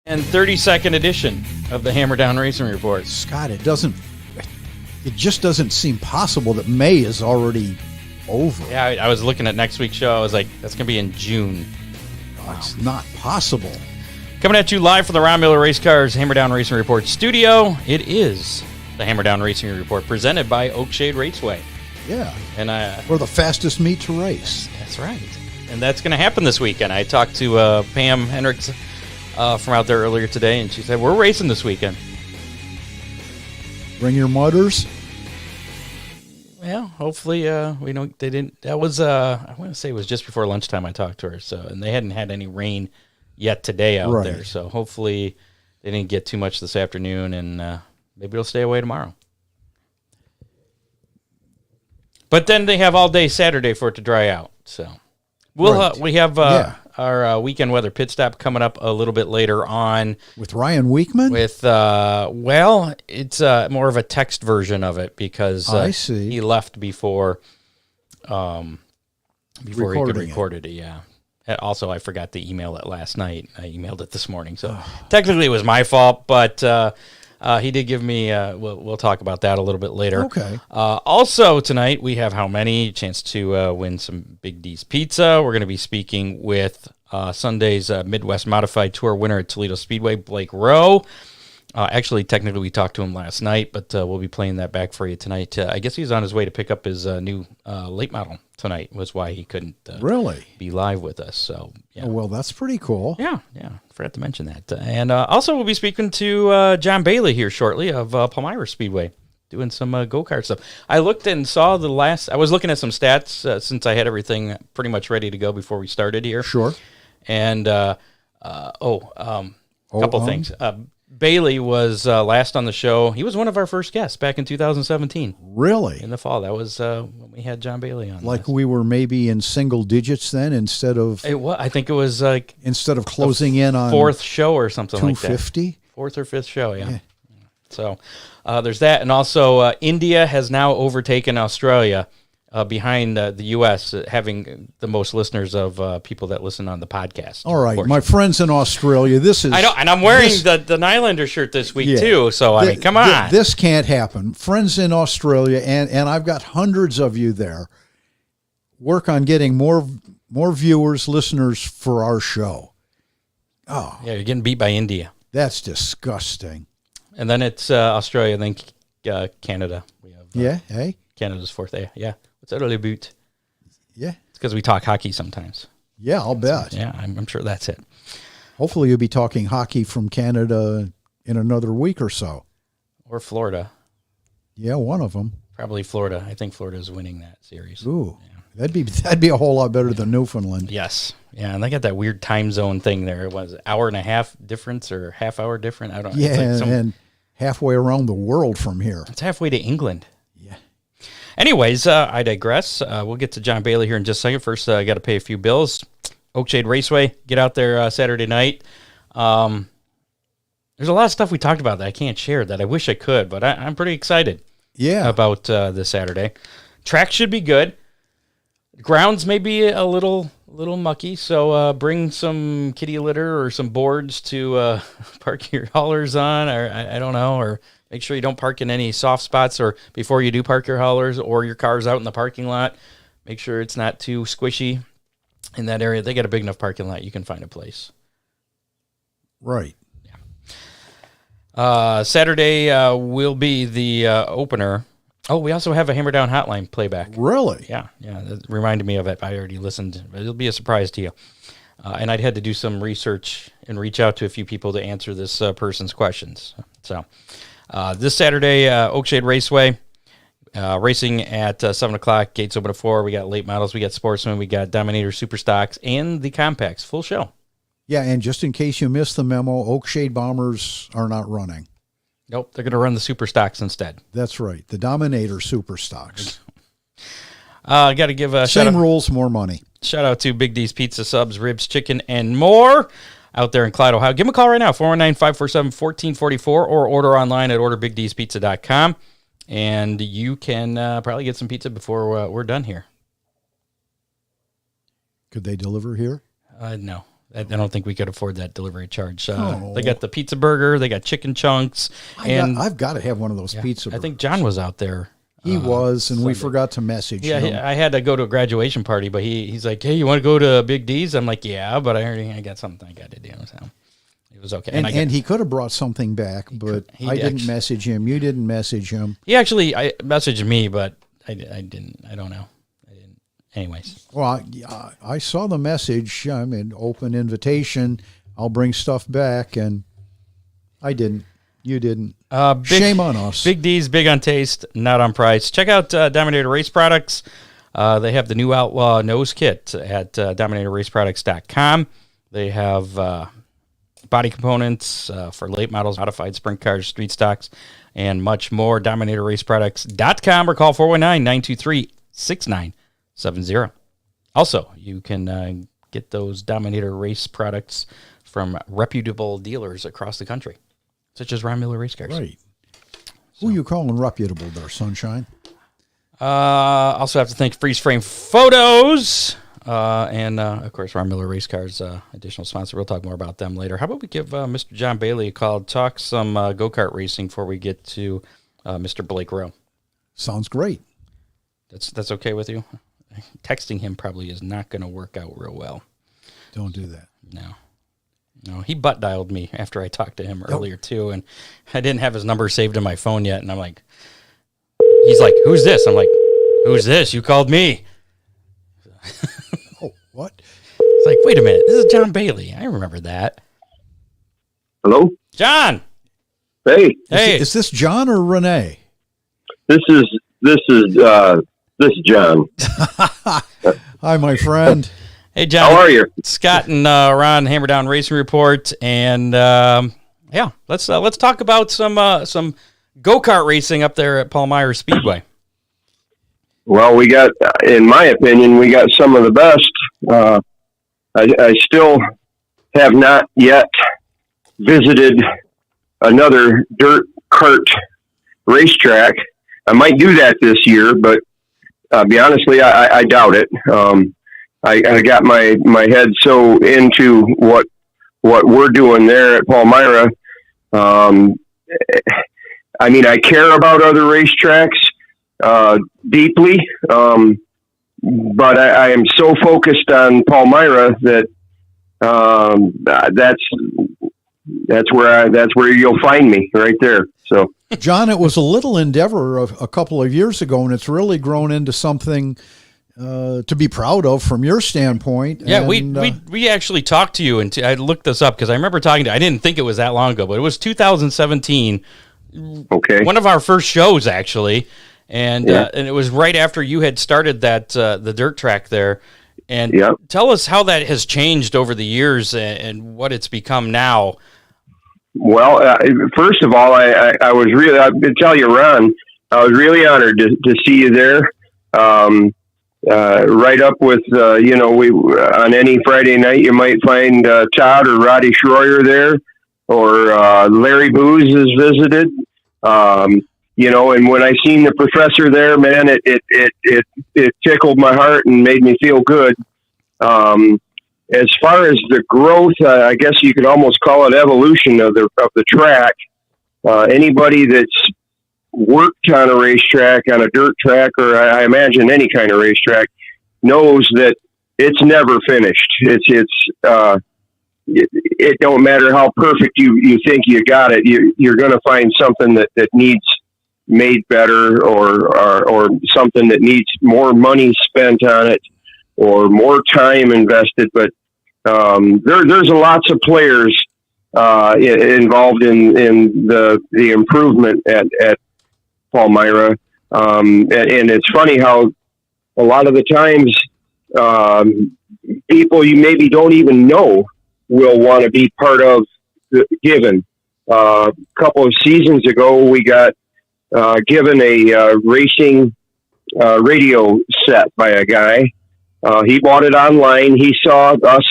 And 32nd edition of the Hammer Down Racing Report. Scott, it just doesn't seem possible that May is already over. Yeah, I was looking at next week's show. I was like, that's going to be in June. Wow. It's not possible. Coming at you live from the Ron Miller Race Cars Hammer Down Racing Report studio. It is the Hammer Down Racing Report presented by Oakshade Raceway. Yeah. And we're the fastest meet to race. That's right. And that's going to happen this weekend. I talked to Pam Hendricks from out there earlier today, and she said, we're racing this weekend. Bring your mutters. Well, hopefully we don't. They didn't. That was I want to say it was just before lunchtime I talked to her. So, and they hadn't had any rain yet today out there. So hopefully they didn't get too much this afternoon, and maybe it'll stay away tomorrow. But then they have all day Saturday for it to dry out. So we have our weekend weather pit stop coming up a little bit later on with Ryan Weekman. With it's more of a text version of it because I see. He left before he could record it. Yeah. Also, I forgot to email it last night. I emailed it this morning, so technically it was my fault. But he did give me. We'll talk about that a little bit later. Okay. Also tonight we have how many chance to win some Big D's pizza. We're going to be speaking with Sunday's Midwest Modified Tour winner at Toledo Speedway, Blake Rowe. Actually, technically we talked to him last night, but we'll be playing that back for you tonight. I guess he's on his way to pick up his new late model tonight. Was why he couldn't be live with us. So yeah. Oh, well, that's pretty cool. Yeah. Forgot to mention that. And also we'll be speaking to John Bailey here shortly of Palmyra Speedway, doing some go-kart stuff. I looked and saw I was looking at some stats since I had everything pretty much ready to go before we started here. Sure. And a couple things. Bailey was last on the show. He was one of our first guests back in 2017. Really? In the fall. That was when we had John Bailey on. Like we were maybe in single digits then instead of... I think it was like... Instead of closing in on... Fourth show or something like that. 250? Fourth or fifth show, yeah. So there's that. And also India has now overtaken Australia behind the U.S., having the most listeners of people that listen on the podcast. All right, my friends in Australia, this is... I know, and I'm wearing the Nylander shirt this week, too, so, I mean, come on. This can't happen. Friends in Australia, and I've got hundreds of you there, work on getting more viewers, listeners for our show. Oh. Yeah, you're getting beat by India. That's disgusting. And then it's Australia, and then Canada. We have, hey? Canada's fourth. Yeah. What's that really boot? Yeah. It's because we talk hockey sometimes. Yeah, I'll bet. Yeah, I'm sure that's it. Hopefully you'll be talking hockey from Canada in another week or so. Or Florida. Yeah, one of them. Probably Florida. I think Florida's winning that series. Ooh, yeah. That'd be a whole lot better than Newfoundland. Yes. Yeah, and they got that weird time zone thing there. It was an hour and a half difference or half hour different. I don't know. Yeah, and halfway around the world from here. It's halfway to England. Anyways, I digress. We'll get to John Bailey here in just a second. First, I got to pay a few bills. Oakshade Raceway, get out there Saturday night. There's a lot of stuff we talked about that I can't share that I wish I could, but I'm pretty excited about this Saturday. Track should be good. Grounds may be a little mucky, so bring some kitty litter or some boards to park your haulers on, or I don't know, or make sure you don't park in any soft spots, or before you do park your haulers or your cars out in the parking lot, make sure it's not too squishy in that area. They got a big enough parking lot, you can find a place. Right. Yeah. Saturday will be the opener. Oh, we also have a Hammer Down Hotline playback. Really? Yeah. That reminded me of it. I already listened. It'll be a surprise to you. And I'd had to do some research and reach out to a few people to answer this person's questions. So this Saturday, Oakshade Raceway, racing at 7 o'clock, gates open at 4. We got late models, we got sportsmen, we got Dominator Super Stocks, and the compacts. Full show. Yeah, and just in case you missed the memo, Oakshade Bombers are not running. Nope, they're going to run the Super Stocks instead. That's right, the Dominator Super Stocks. Got to give a Same rules, more money. Shout out to Big D's Pizza, Subs, Ribs, Chicken, and more out there in Clyde, Ohio. Give them a call right now, 419-547-1444, or order online at orderbigdspizza.com, and you can probably get some pizza before we're done here. Could they deliver here? No. I don't think we could afford that delivery charge. They got the pizza burger, they got chicken chunks, I've got to have one of those pizza burgers. I think John was out there. He was, and Sunday. We forgot to message him. I had to go to a graduation party, but he's like, "Hey, you want to go to Big D's?" I'm like, "Yeah, but I got something I got to do." So it was okay. And he could have brought something back, but I didn't message him. You didn't message him. He actually messaged me, but I didn't. I don't know. I didn't. Anyways. Well, I saw the message. I mean, open invitation. I'll bring stuff back, and I didn't. You didn't. Shame on us. Big D's, big on taste, not on price. Check out Dominator Race Products. They have the new Outlaw Nose Kit at DominatorRaceProducts.com. They have body components for late models, modified sprint cars, street stocks, and much more. DominatorRaceProducts.com or call 419-923-6970. Also, you can get those Dominator Race products from reputable dealers across the country, such as Ron Miller Race Cars. Right. Who are you calling reputable there, Sunshine? Also have to thank Freeze Frame Photos. And, of course, Ron Miller Race Cars, additional sponsor. We'll talk more about them later. How about we give Mr. John Bailey a call, talk some go-kart racing before we get to Mr. Blake Rowe. Sounds great. That's okay with you? Texting him probably is not going to work out real well. Don't do that. No, he butt dialed me after I talked to him earlier too, and I didn't have his number saved in my phone yet. And I'm like, he's like, "Who's this?" I'm like, "Who's this? You called me." Oh, what? It's like, wait a minute, this is John Bailey. I remember that. Hello, John. Hey. Is this John or Renee? This is John. Hi, my friend. Hey, John. How are you? Scott and Ron, Hammer Down Racing Report, and let's talk about some go-kart racing up there at Palmyra Speedway. Well, we got, in my opinion, we got some of the best. I still have not yet visited another dirt kart racetrack. I might do that this year, but honestly, I doubt it. I got my head so into what we're doing there at Palmyra. I mean, I care about other racetracks deeply, but I am so focused on Palmyra that that's where you'll find me, right there. So, John, it was a little endeavor a couple of years ago, and it's really grown into something to be proud of from your standpoint. Yeah, and, we actually talked to you, and I looked this up because I remember talking to. I didn't think it was that long ago, but it was 2017. Okay, one of our first shows actually, and it was right after you had started that the dirt track there. And tell us how that has changed over the years and what it's become now. Well, first of all, I was really, I'll tell you, Ron, I was really honored to see you there. Right up with, we on any Friday night, you might find Todd or Roddy Schroyer there, or Larry Booz has visited. And when I seen the professor there, man, it tickled my heart and made me feel good. As far as the growth, I guess you could almost call it evolution of the track. Anybody that's worked on a racetrack, on a dirt track, or I imagine any kind of racetrack, knows that it's never finished. It don't matter how perfect you think you got it. You're going to find something that needs made better, or something that needs more money spent on it, or more time invested. But there's lots of players involved in the improvement at Palmyra, and it's funny how a lot of the times people you maybe don't even know will want to be part of the given. A couple of seasons ago, we got given a racing radio set by a guy. He bought it online. He saw us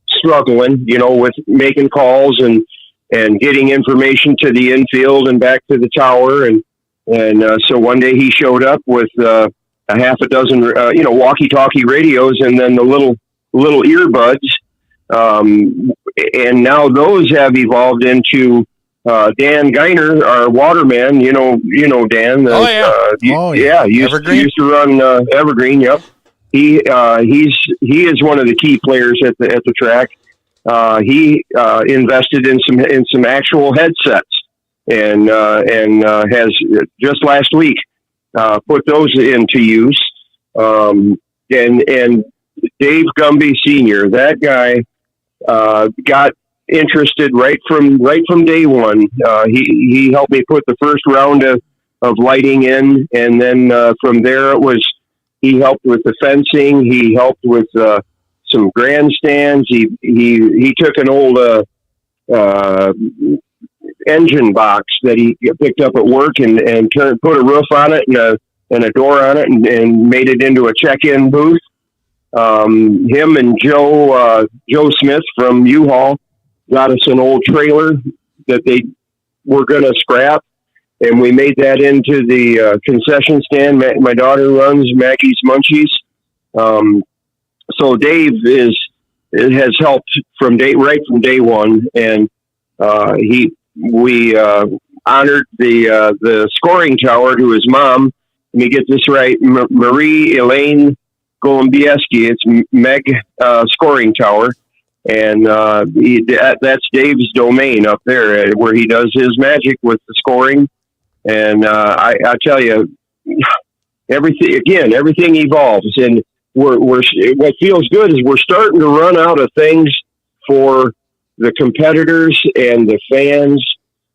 struggling, with making calls and getting information to the infield and back to the tower. And so one day he showed up with a half a dozen, walkie-talkie radios, and then the little earbuds And now those have evolved into Dan Geiner, our waterman. You know Dan. He used to run Evergreen. Yep. He is one of the key players at the track. He invested in some actual headsets and has just last week put those into use. And Dave Gumby Sr., that guy got interested right from day one. He helped me put the first round of lighting in, and then from there he helped with the fencing. He helped with some grandstands. He took an old engine box that he picked up at work and put a roof on it and a door on it and made it into a check-in booth. Him and Joe Smith from U-Haul got us an old trailer that they were going to scrap, and we made that into the concession stand. My daughter runs Maggie's Munchies. So Dave has helped right from day one, and we honored the scoring tower to his mom. Let me get this right, Marie Elaine Golombieski. It's Meg Scoring Tower, and that's Dave's domain up there, where he does his magic with the scoring. And I tell you, everything evolves, and what feels good is we're starting to run out of things for the competitors and the fans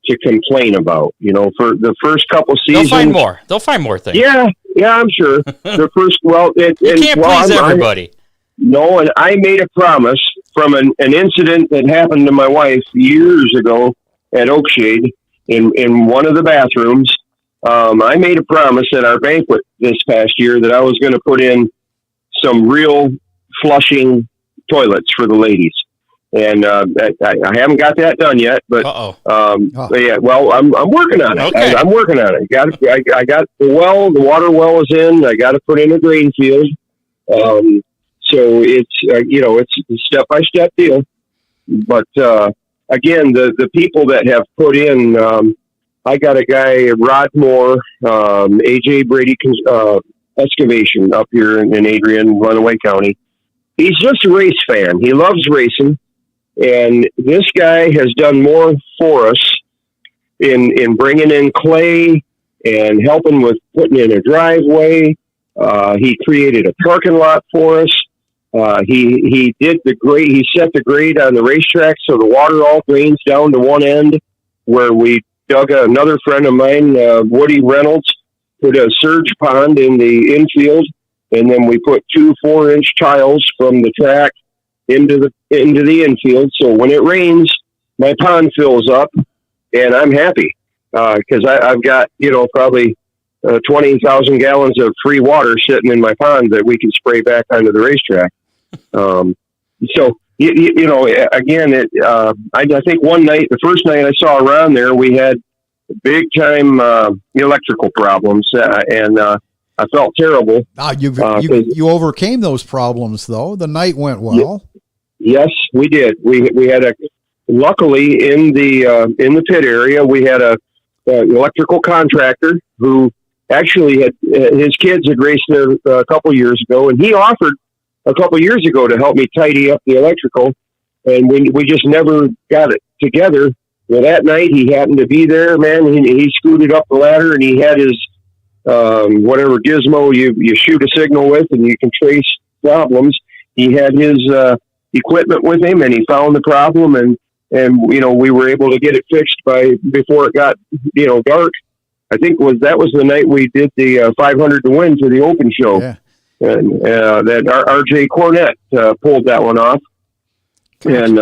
to complain about. For the first couple seasons, they'll find more things. Yeah, I'm sure. The first, you can't please everybody. No, and I made a promise from an incident that happened to my wife years ago at Oakshade in one of the bathrooms. I made a promise at our banquet this past year that I was going to put in some real flushing toilets for the ladies. And I haven't got that done yet, but yeah. Well, I'm working on it. Okay. I'm working on it. I got the water well is in. I got to put in a drain field. So it's it's a step-by-step deal. But again, the people that have put in, I got a guy, Rod Moore, AJ Brady Excavation up here in Adrian, Runaway County. He's just a race fan. He loves racing. And this guy has done more for us in bringing in clay and helping with putting in a driveway. He created a parking lot for us. He did the grade. He set the grade on the racetrack so the water all drains down to one end, where we dug another friend of mine, Woody Reynolds, put a surge pond in the infield, and then we put 2 4-inch tiles from the track into the infield. So when it rains, my pond fills up, and I'm happy because I've got probably 20,000 gallons of free water sitting in my pond that we can spray back onto the racetrack. So again, I think one night, the first night I saw around there, we had big time electrical problems, and I felt terrible. You overcame those problems, though. The night went well. Yes, we did. We had luckily in the pit area, we had an electrical contractor who actually had his kids had raced there a couple years ago, and he offered a couple years ago to help me tidy up the electrical, and we just never got it together. Well, that night he happened to be there, man. He scooted up the ladder, and he had his whatever gizmo you shoot a signal with, and you can trace problems. He had his equipment with him, and he found the problem, and we were able to get it fixed before it got dark. I think that was the night we did the 500 to win for the open show. Yeah. And that RJ Cornett pulled that one off. Gosh. And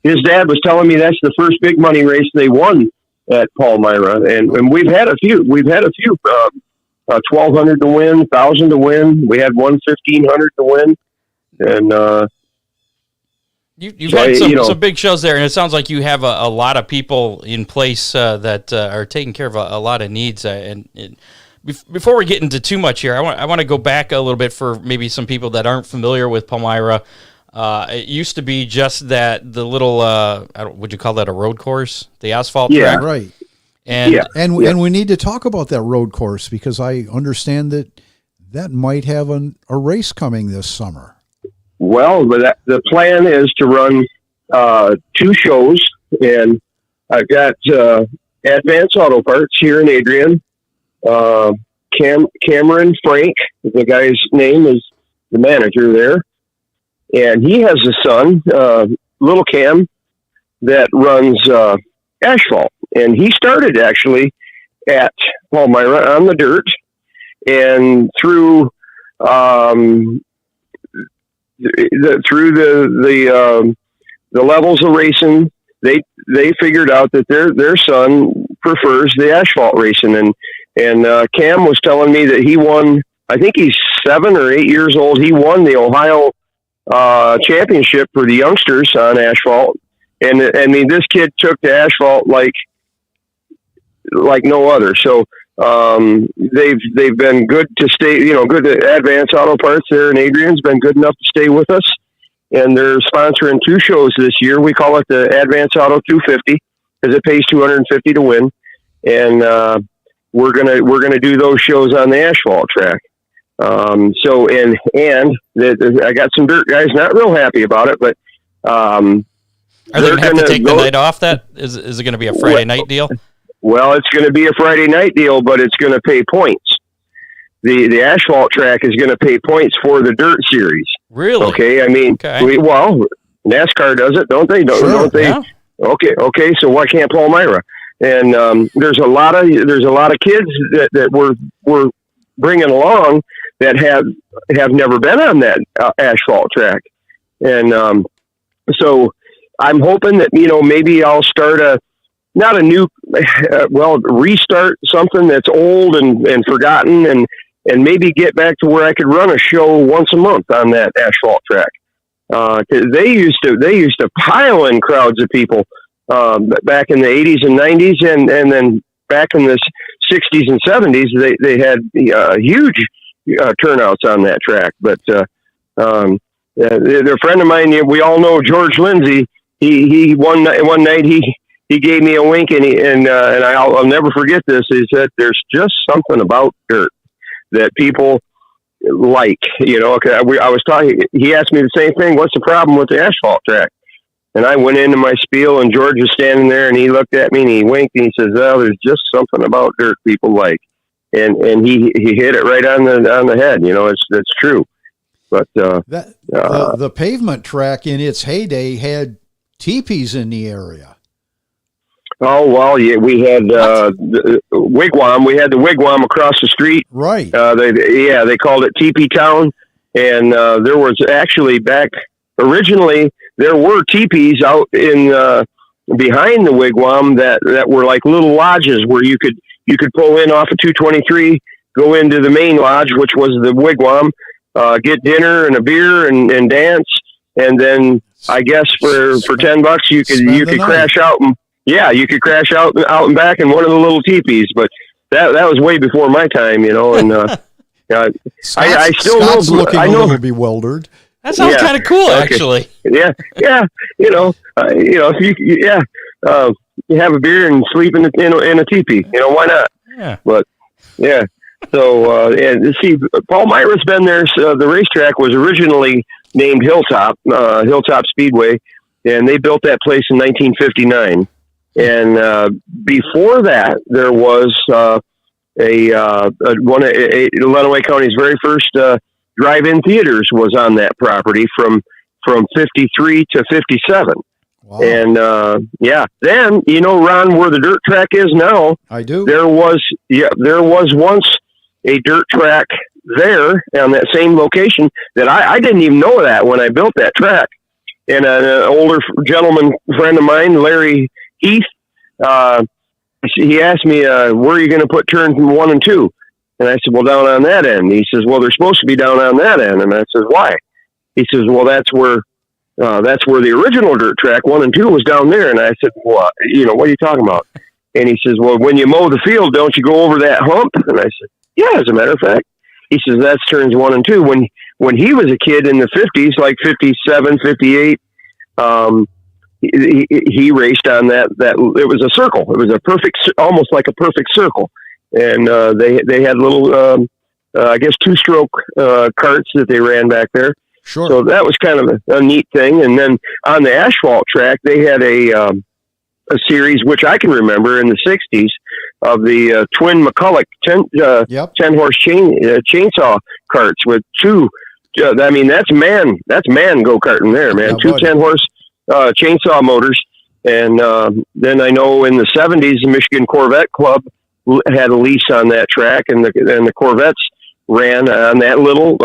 his dad was telling me that's the first big money race they won at Palmyra, and we've had a few. 1,200 to win, 1,000 to win. We had 1,500 to win, and you've had some big shows there, and it sounds like you have a lot of people in place that are taking care of a lot of needs. Before we get into too much here, I want to go back a little bit for maybe some people that aren't familiar with Palmyra. It used to be just the little, would you call that a road course? The asphalt yeah, track? Right. And we need to talk about that road course because I understand that might have a race coming this summer. Well, the plan is to run 2 shows, and I've got Advanced Auto Parts here in Adrian. Cameron Frank, the guy's name, is the manager there, and he has a son, little Cam, that runs asphalt, and he started actually at Palmyra on the dirt, and through the levels of racing, they figured out that their son prefers the asphalt racing, and Cam was telling me that he won. I think he's 7 or 8 years old. He won the Ohio championship for the youngsters on asphalt, and I mean this kid took to asphalt like no other. So they've been good to stay. Good to Advanced Auto Parts there in Adrian's been good enough to stay with us. And they're sponsoring 2 shows this year. We call it the Advanced Auto 250 because it pays $250 to win. And we're gonna do those shows on the asphalt track. I got some dirt guys not real happy about it, but are they gonna have to take the night off? That is it going to be a Friday night deal? Well, it's going to be a Friday night deal, but it's going to pay points. The asphalt track is going to pay points for the dirt series. Really? Okay. I mean, NASCAR does it, don't they? Don't they? Yeah. Okay. So why can't Palmyra? And there's a lot of kids that we're bringing along that have never been on that asphalt track, and so I'm hoping that maybe I'll start restart something that's old and forgotten, and maybe get back to where I could run a show once a month on that asphalt track. 'Cause they used to pile in crowds of people back in the 80s and 90s, and then back in the 60s and 70s, they had huge turnouts on that track. But their friend of mine, we all know George Lindsay. He one night he gave me a wink, and I'll never forget this. He said, "There's just something about dirt that people like." I was talking. He asked me the same thing. What's the problem with the asphalt track? And I went into my spiel, and George was standing there, and he looked at me and he winked and he says, "Well, there's just something about dirt people like," and he hit it right on the head. It's true. But the pavement track in its heyday had teepees in the area. Oh, well, yeah, we had the Wigwam. We had the Wigwam across the street. Right. They called it Teepee Town. And there was actually originally, there were teepees out in behind the Wigwam that were like little lodges where you could pull in off of 223, go into the main lodge, which was the Wigwam, get dinner and a beer and dance. And then I guess for $10 you could crash out and you could crash out and back in one of the little teepees, but that was way before my time, and I still Scott's know. Looking I know. A little bewildered. That sounds kind of cool, actually. Yeah. If you have a beer and sleep in a teepee, why not? Yeah. But yeah. So see, Palmyra's been there. So the racetrack was originally named Hilltop Speedway, and they built that place in 1959. And before that, there was one of Lenawee County's very first drive-in theaters was on that property from 53 to 57. Wow. And then Ron, where the dirt track is now, I do. There was once a dirt track there on that same location that I didn't even know that when I built that track. And an older gentleman friend of mine, Larry Heath, he asked me, where are you going to put turns 1 and 2? And I said, well, down on that end. He says, well, they're supposed to be down on that end. And I said, why? He says, well, that's where the original dirt track 1 and 2 was down there. And I said, well, what are you talking about? And he says, well, when you mow the field, don't you go over that hump? And I said, yeah, as a matter of fact. He says, that's turns 1 and 2. when he was a kid in the 50s, like 57, 58, he raced on that it was a circle. It was a perfect, almost like a perfect circle. And they had little, I guess, 2-stroke karts that they ran back there. Sure. So that was kind of a neat thing. And then on the asphalt track, they had a series, which I can remember in the 60s, of the twin McCulloch 10-horse chainsaw karts with two. I mean, that's man go-karting there, man. Two 10-horse chainsaw motors. And then I know in the 70s, the Michigan Corvette Club had a lease on that track, and the Corvettes ran on that little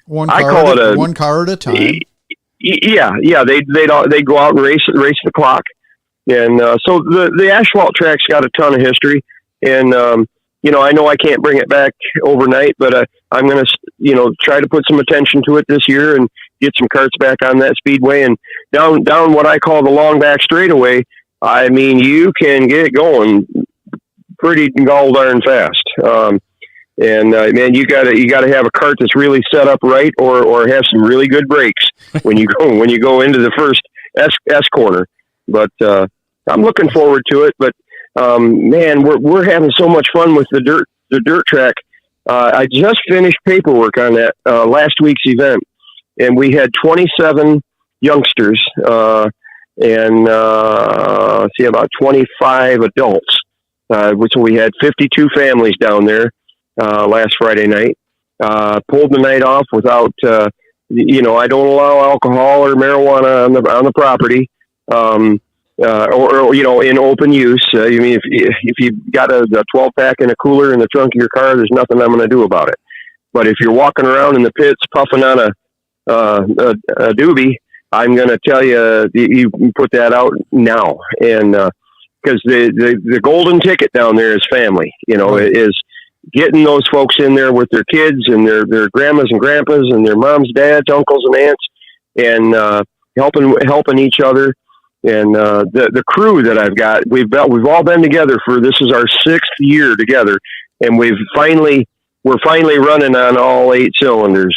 one car at a time. Yeah. They go out and race the clock, and so the asphalt track's got a ton of history. And I know I can't bring it back overnight, but I'm going to try to put some attention to it this year and get some karts back on that speedway and down what I call the long back straightaway. I mean, you can get going pretty gall darn fast. Man, you gotta have a kart that's really set up right, or have some really good brakes when you go into the first S corner. But I'm looking forward to it. But man, we're having so much fun with the dirt track. I just finished paperwork on that last week's event, and we had 27 youngsters and about 25 adults. So we had 52 families down there last Friday night. Pulled the night off without, I don't allow alcohol or marijuana on the property, or in open use. I mean, if you got a 12-pack in a cooler in the trunk of your car, there's nothing I'm going to do about it. But if you're walking around in the pits puffing on a doobie, I'm going to tell you, you can put that out now. And because the golden ticket down there is family, is getting those folks in there with their kids and their grandmas and grandpas and their moms, dads, uncles and aunts, and helping each other. And the crew that I've got, we've all been together this is our 6th year together, and we're finally running on all 8 cylinders.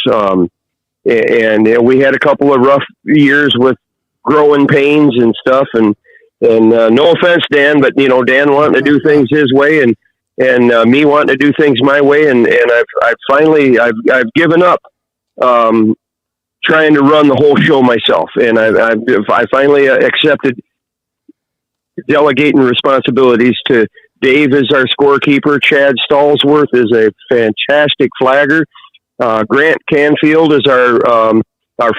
And we had a couple of rough years with growing pains and stuff, and no offense, Dan, but Dan wanting to do things his way, and me wanting to do things my way, and I've given up trying to run the whole show myself, and I finally accepted delegating responsibilities to Dave as our scorekeeper. Chad Stallsworth is a fantastic flagger. Grant Canfield is our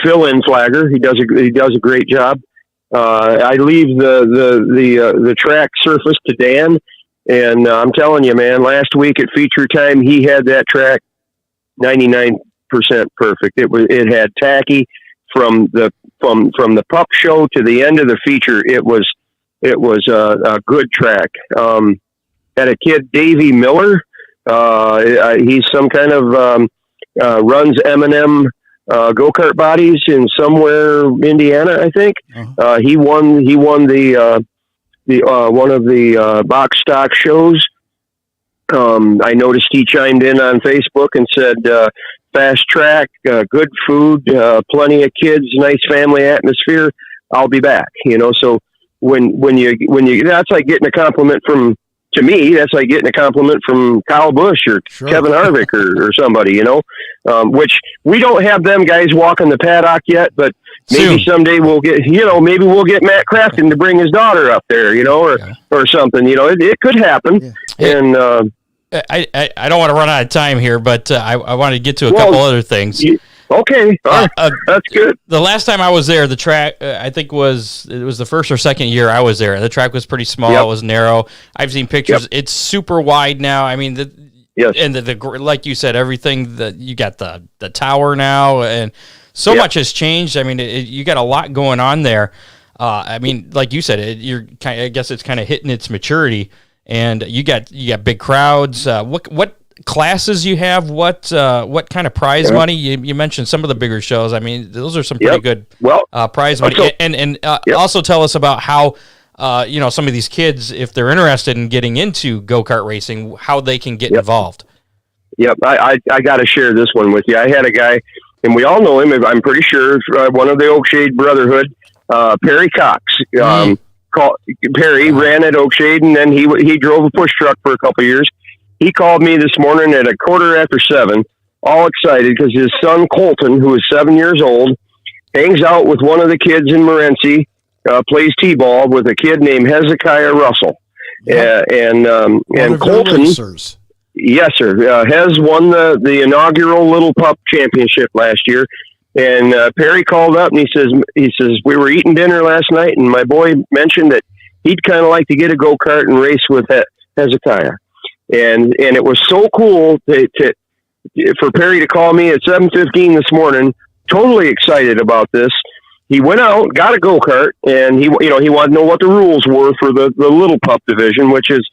fill-in flagger. He does a great job. I leave the track surface to Dan, and I'm telling you, man, last week at feature time, he had that track 99% perfect. It had tacky from the pup show to the end of the feature. It was a good track. Had a kid, Davey Miller. He's some kind of runs M&M go-kart bodies in somewhere Indiana, I think. Uh-huh. He won the one of the box stock shows. I noticed he chimed in on Facebook and said, fast track, good food, plenty of kids, nice family atmosphere. I'll be back. So when you that's like getting a compliment to me, that's like getting a compliment from Kyle Busch or sure. Kevin Harvick or somebody, which we don't have them guys walking the paddock yet, but maybe someday we'll get, maybe we'll get Matt Crafton to bring his daughter up there, or something, it could happen. Yeah. And, I don't want to run out of time here, but I want to get to a couple other things. Okay. That's good. The last time I was there, the track, I think it was the first or second year I was there. The track was pretty small. Yep. It was narrow. I've seen pictures. Yep. It's super wide now. I mean, yes. And the like you said, everything that you got the tower now, and so much has changed. I mean, you got a lot going on there. I mean, like you said, I guess it's kind of hitting its maturity, and you got big crowds. What classes you have? What kind of prize money? You mentioned some of the bigger shows. I mean, those are some pretty good prize money. And also tell us about how some of these kids, if they're interested in getting into go-kart racing, how they can get involved. Yep. I got to share this one with you. I had a guy, and we all know him. I'm pretty sure one of the Oakshade Brotherhood, Perry Cox. Perry ran at Oakshade, and then he drove a push truck for a couple of years. He called me this morning at 7:15, all excited because his son Colton, who is 7 years old, hangs out with one of the kids in Morenci, plays t-ball with a kid named Hezekiah Russell. Yep. And Colton, racers. Yes, sir. Hez won the inaugural Little Pup Championship last year. And Perry called up and he says, we were eating dinner last night and my boy mentioned that he'd kind of like to get a go-kart and race with Hezekiah. And it was so cool for Perry to call me at 7:15 this morning, totally excited about this. He went out, got a go-kart, and he wanted to know what the rules were for the Little Pup division, which is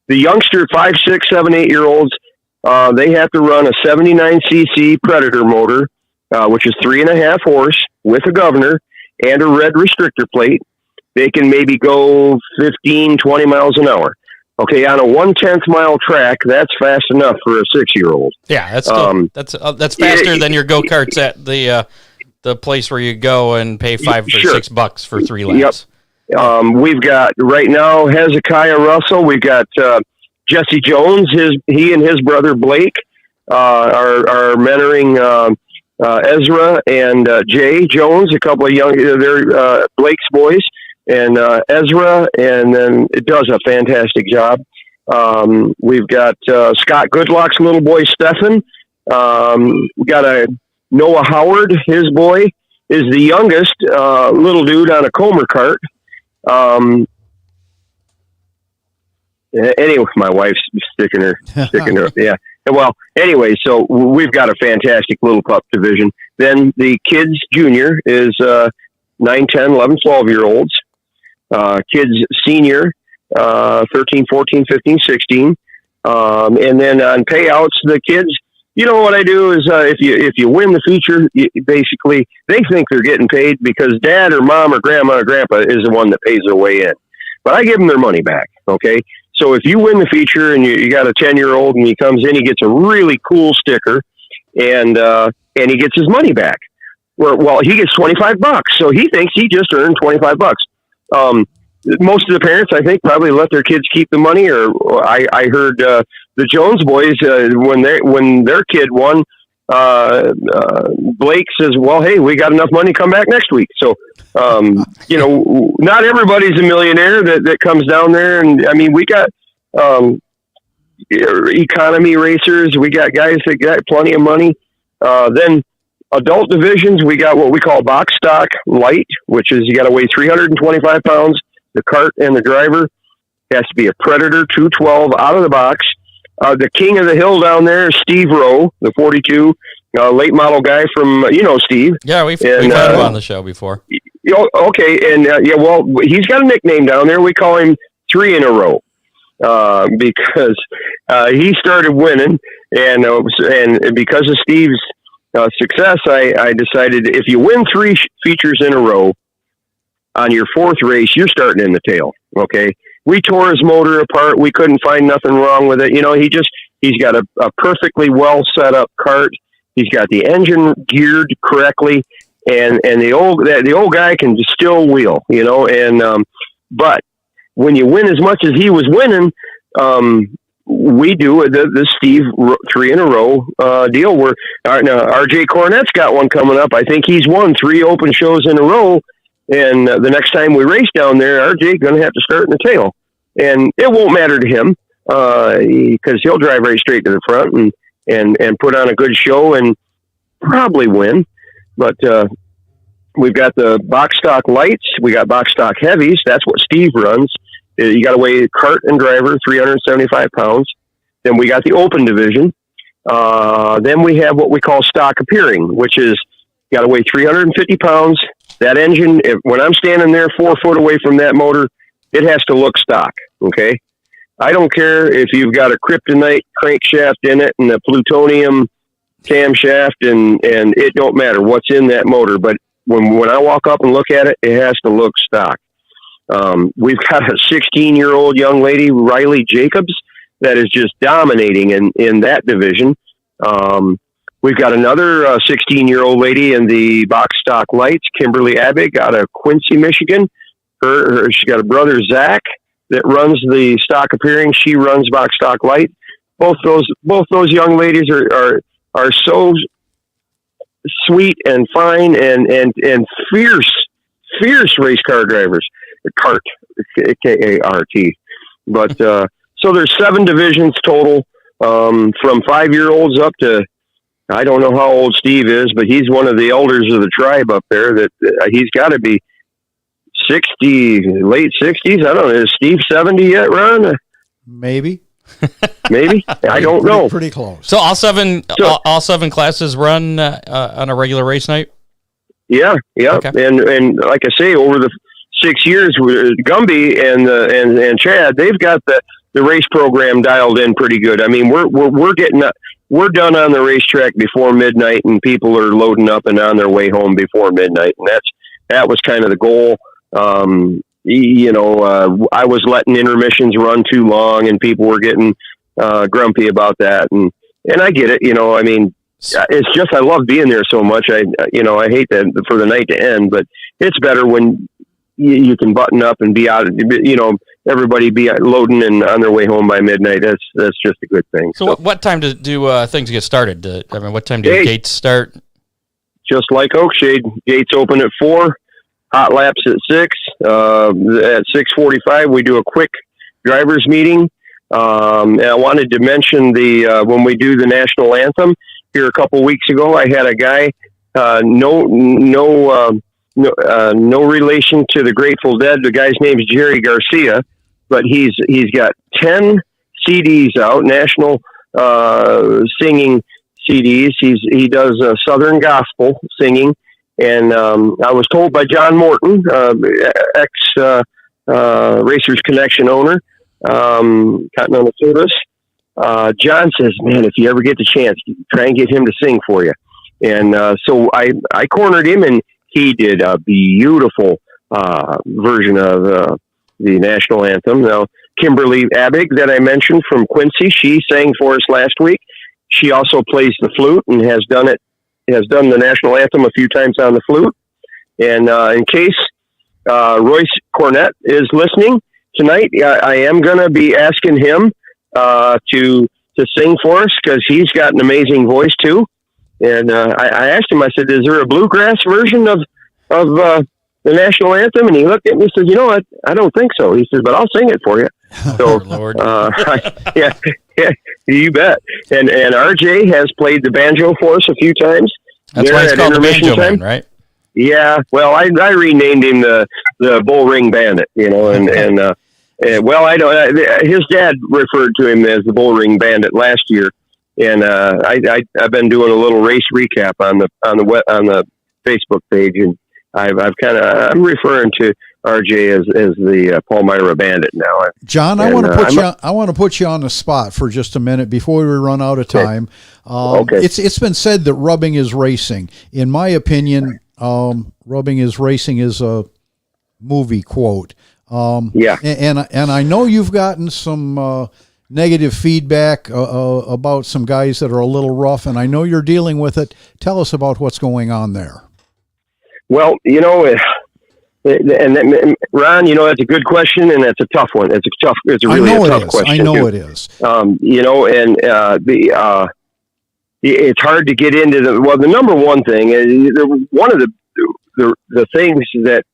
the youngster 5, 6, 7, 8-year-olds. They have to run a 79cc Predator motor, which is 3.5 horse with a governor and a red restrictor plate. They can maybe go 15, 20 miles an hour. Okay, on a 1/10 mile track, that's fast enough for a 6-year-old. Yeah, that's faster than your go-karts at the place where you go and pay $5 or $6 for 3 laps. Yep. We've got right now Hezekiah Russell. We've got Jesse Jones. He and his brother Blake are mentoring Ezra and Jay Jones, a couple of they're Blake's boys, and Ezra, and then it does a fantastic job. We've got Scott Goodlock's little boy Stefan. We got a Noah Howard. His boy is the youngest little dude on a Comer kart. Anyway, my wife's sticking her, yeah. Well, anyway, so we've got a fantastic Little Pup division. Then the kids junior is 9, 10, 11, 12-year-olds. Kids senior, 13, 14, 15, 16. And then on payouts, the kids, you know what I do is if you win the feature, basically they think they're getting paid because dad or mom or grandma or grandpa is the one that pays their way in. But I give them their money back, okay? So if you win the feature and you got a 10-year-old and he comes in, he gets a really cool sticker and he gets his money back. Well, he gets $25, so he thinks he just earned $25. Most of the parents, I think, probably let their kids keep the money. Or I heard the Jones boys when their kid won. Blake says, "Well, hey, we got enough money. Come back next week." So, not everybody's a millionaire that comes down there. And I mean, we got economy racers. We got guys that got plenty of money. Then adult divisions, we got what we call box stock light, which is you got to weigh 325 pounds. The kart and the driver has to be a Predator 212 out of the box. The king of the hill down there is Steve Rowe, the 42 late model guy from, Steve. Yeah, we've had him on the show before. Okay, and well, he's got a nickname down there. We call him 3 in a row because he started winning, and because of Steve's success, I decided if you win 3 features in a row, on your 4th race, you're starting in the tail. Okay. We tore his motor apart. We couldn't find nothing wrong with it. He's got a perfectly well set up kart. He's got the engine geared correctly, and the old guy can still wheel, but when you win as much as he was winning, we do the Steve 3 in a row deal where RJ Cornette's got one coming up. I think he's won 3 open shows in a row. And the next time we race down there, RJ going to have to start in the tail, and it won't matter to him because he'll drive right straight to the front and put on a good show and probably win. But we've got the box stock lights, we got box stock heavies. That's what Steve runs. You got to weigh kart and driver 375 pounds. Then we got the open division. Then we have what we call stock appearing, which is you got to weigh 350 pounds. That engine, when I'm standing there 4 foot away from that motor, it has to look stock, okay? I don't care if you've got a kryptonite crankshaft in it and a plutonium camshaft, and it don't matter what's in that motor. But when I walk up and look at it, it has to look stock. We've got a 16-year-old young lady, Riley Jacobs. that is just dominating in that division. We've got another 16-year-old lady in the box stock lights, Kimberly Abig, out of Quincy, Michigan. She's got a brother, Zach, that runs the stock appearing. She runs box stock light. Both those young ladies are so sweet and fine and fierce race car drivers. Kart, K-A-R-T. But so there's 7 divisions total, from 5-year-olds up to, I don't know how old Steve is, but he's one of the elders of the tribe up there. That he's got to be 60, late 60s. I don't know. Is Steve 70 yet, Ron? Maybe. I don't know. Pretty close. So all seven classes run on a regular race night. Yeah. Okay. And like I say, over the 6 years, Gumby and Chad, they've got the race program dialed in pretty good. I mean, we're done on the racetrack before midnight, and people are loading up and on their way home before midnight, and that was kind of the goal. I was letting intermissions run too long, and people were getting grumpy about that, and I get it. I mean, it's just I love being there so much. I hate that for the night to end, but it's better when you can button up and be out. Everybody be loading and on their way home by midnight. That's just a good thing. So what time do things get started? What time do the gates start? Just like Oakshade, gates open at 4. Hot laps at 6. At 6:45, we do a quick drivers meeting. And I wanted to mention when we do the national anthem here a couple weeks ago, I had a guy, no relation to the Grateful Dead. The guy's name is Jerry Garcia, but he's got 10 CDs out, national singing CDs. He does Southern gospel singing. And I was told by John Morton, ex Racers Connection owner, Continental Service, John says, man, if you ever get the chance, try and get him to sing for you. And so I cornered him, and he did a beautiful version of the national anthem. Now, Kimberly Abig, that I mentioned from Quincy, she sang for us last week. She also plays the flute and has done the national anthem a few times on the flute. And in case Royce Cornett is listening tonight, I am going to be asking him to sing for us, because he's got an amazing voice too. And I asked him, I said, is there a bluegrass version of the national anthem? And he looked at me and said, I don't think so. He says, but I'll sing it for you. So, Lord. yeah, you bet. And RJ has played the banjo for us a few times. That's why it's called the Banjo Man, right? Yeah. Well, I renamed him the Bull Ring Bandit, and I don't. His dad referred to him as the Bull Ring Bandit last year, and I've been doing a little race recap on the Facebook page, and I'm referring to RJ as the Palmyra Bandit now. John, I want to put you on the spot for just a minute before we run out of time. Okay. It's been said that rubbing is racing. In my opinion, rubbing is racing is a movie quote. Yeah. And I know you've gotten some negative feedback about some guys that are a little rough, and I know you're dealing with it. Tell us about what's going on there. Well, and Ron, that's a good question, and that's a tough one. It's a really tough question. I know it is. It's hard to get into the number one thing. One of the things that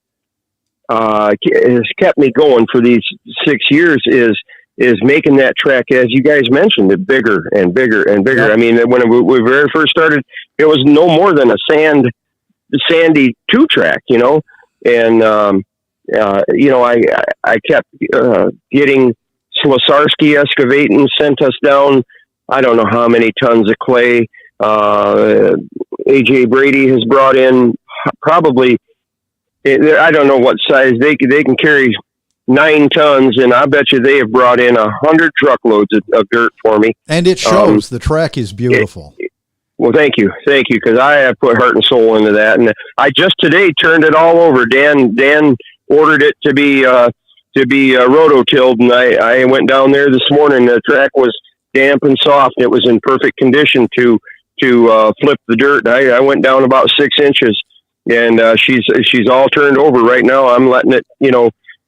has kept me going for these 6 years is making that track, as you guys mentioned, it bigger and bigger and bigger. Yep. I mean, when we very first started, it was no more than a sandy 2-track, and I kept getting Slosarski excavating sent us down I don't know how many tons of clay. AJ Brady has brought in probably, I don't know what size they can carry 9 tons, and I bet you they have brought in 100 truckloads of dirt for me. And it shows. The track is beautiful. Well, thank you, because I have put heart and soul into that, and I just today turned it all over. Dan ordered it to be rototilled, and I went down there this morning. The track was damp and soft. It was in perfect condition to flip the dirt. I went down about 6 inches, and she's all turned over right now. I'm letting it,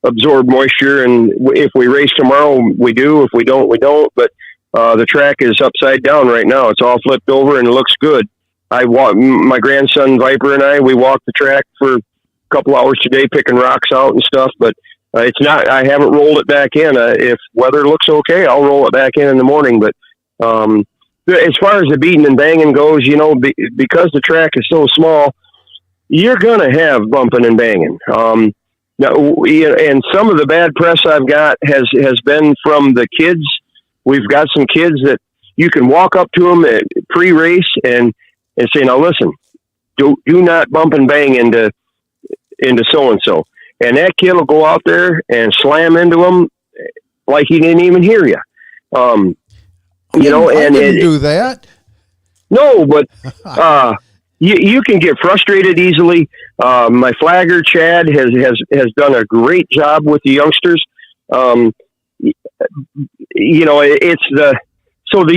absorb moisture, and if we race tomorrow, we do. If we don't, we don't. But the track is upside down right now. It's all flipped over, and it looks good. My grandson Viper and we walked the track for a couple hours today, picking rocks out and stuff. But it's not. I haven't rolled it back in. If weather looks okay, I'll roll it back in the morning. But as far as the beating and banging goes, because the track is so small, you're gonna have bumping and banging. Now, and some of the bad press I've got has been from the kids. We've got some kids that you can walk up to them at pre-race and say, "Now listen, do not bump and bang into so and so." And that kid will go out there and slam into him like he didn't even hear you. I didn't do that. No, but you can get frustrated easily. My flagger Chad has done a great job with the youngsters. The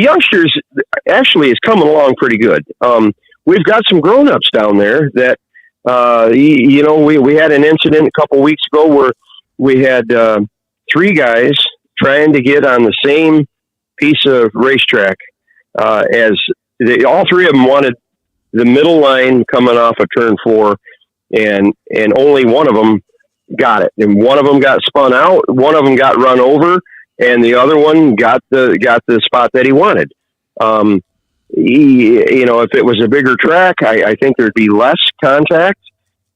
youngsters actually is coming along pretty good. We've got some grown-ups down there that, we had an incident a couple weeks ago where we had 3 guys trying to get on the same piece of racetrack all 3 of them wanted the middle line coming off of turn 4, and only one of them got it. And one of them got spun out, one of them got run over, and the other one got the spot that he wanted. If it was a bigger track, I think there'd be less contact.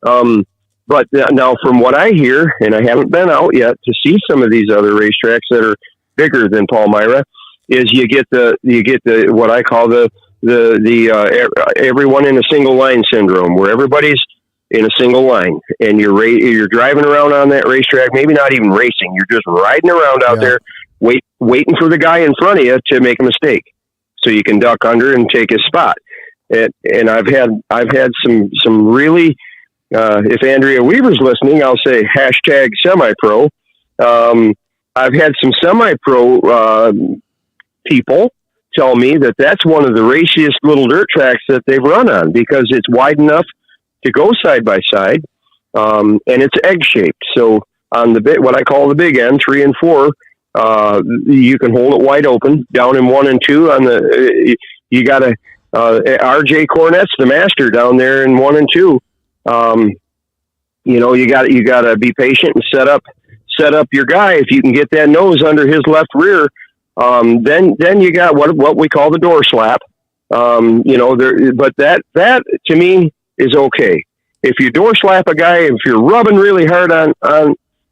But now from what I hear, and I haven't been out yet to see some of these other racetracks that are bigger than Palmyra, is you get the what I call the everyone in a single line syndrome, where everybody's in a single line, and you're driving around on that racetrack, maybe not even racing, you're just riding around out there, waiting for the guy in front of you to make a mistake, so you can duck under and take his spot. And I've had some really, if Andrea Weaver's listening, I'll say hashtag semi-pro. I've had some semi-pro people tell me that that's one of the raciest little dirt tracks that they've run on, because it's wide enough to go side by side, and it's egg shaped. So on what I call the big end, 3 and 4, you can hold it wide open. Down in 1 and 2 you got RJ Cornette's the master down there in 1 and 2. You got to be patient and set up your guy. If you can get that nose under his left rear, then you got what we call the door slap. But that to me is okay. If you door slap a guy, if you're rubbing really hard on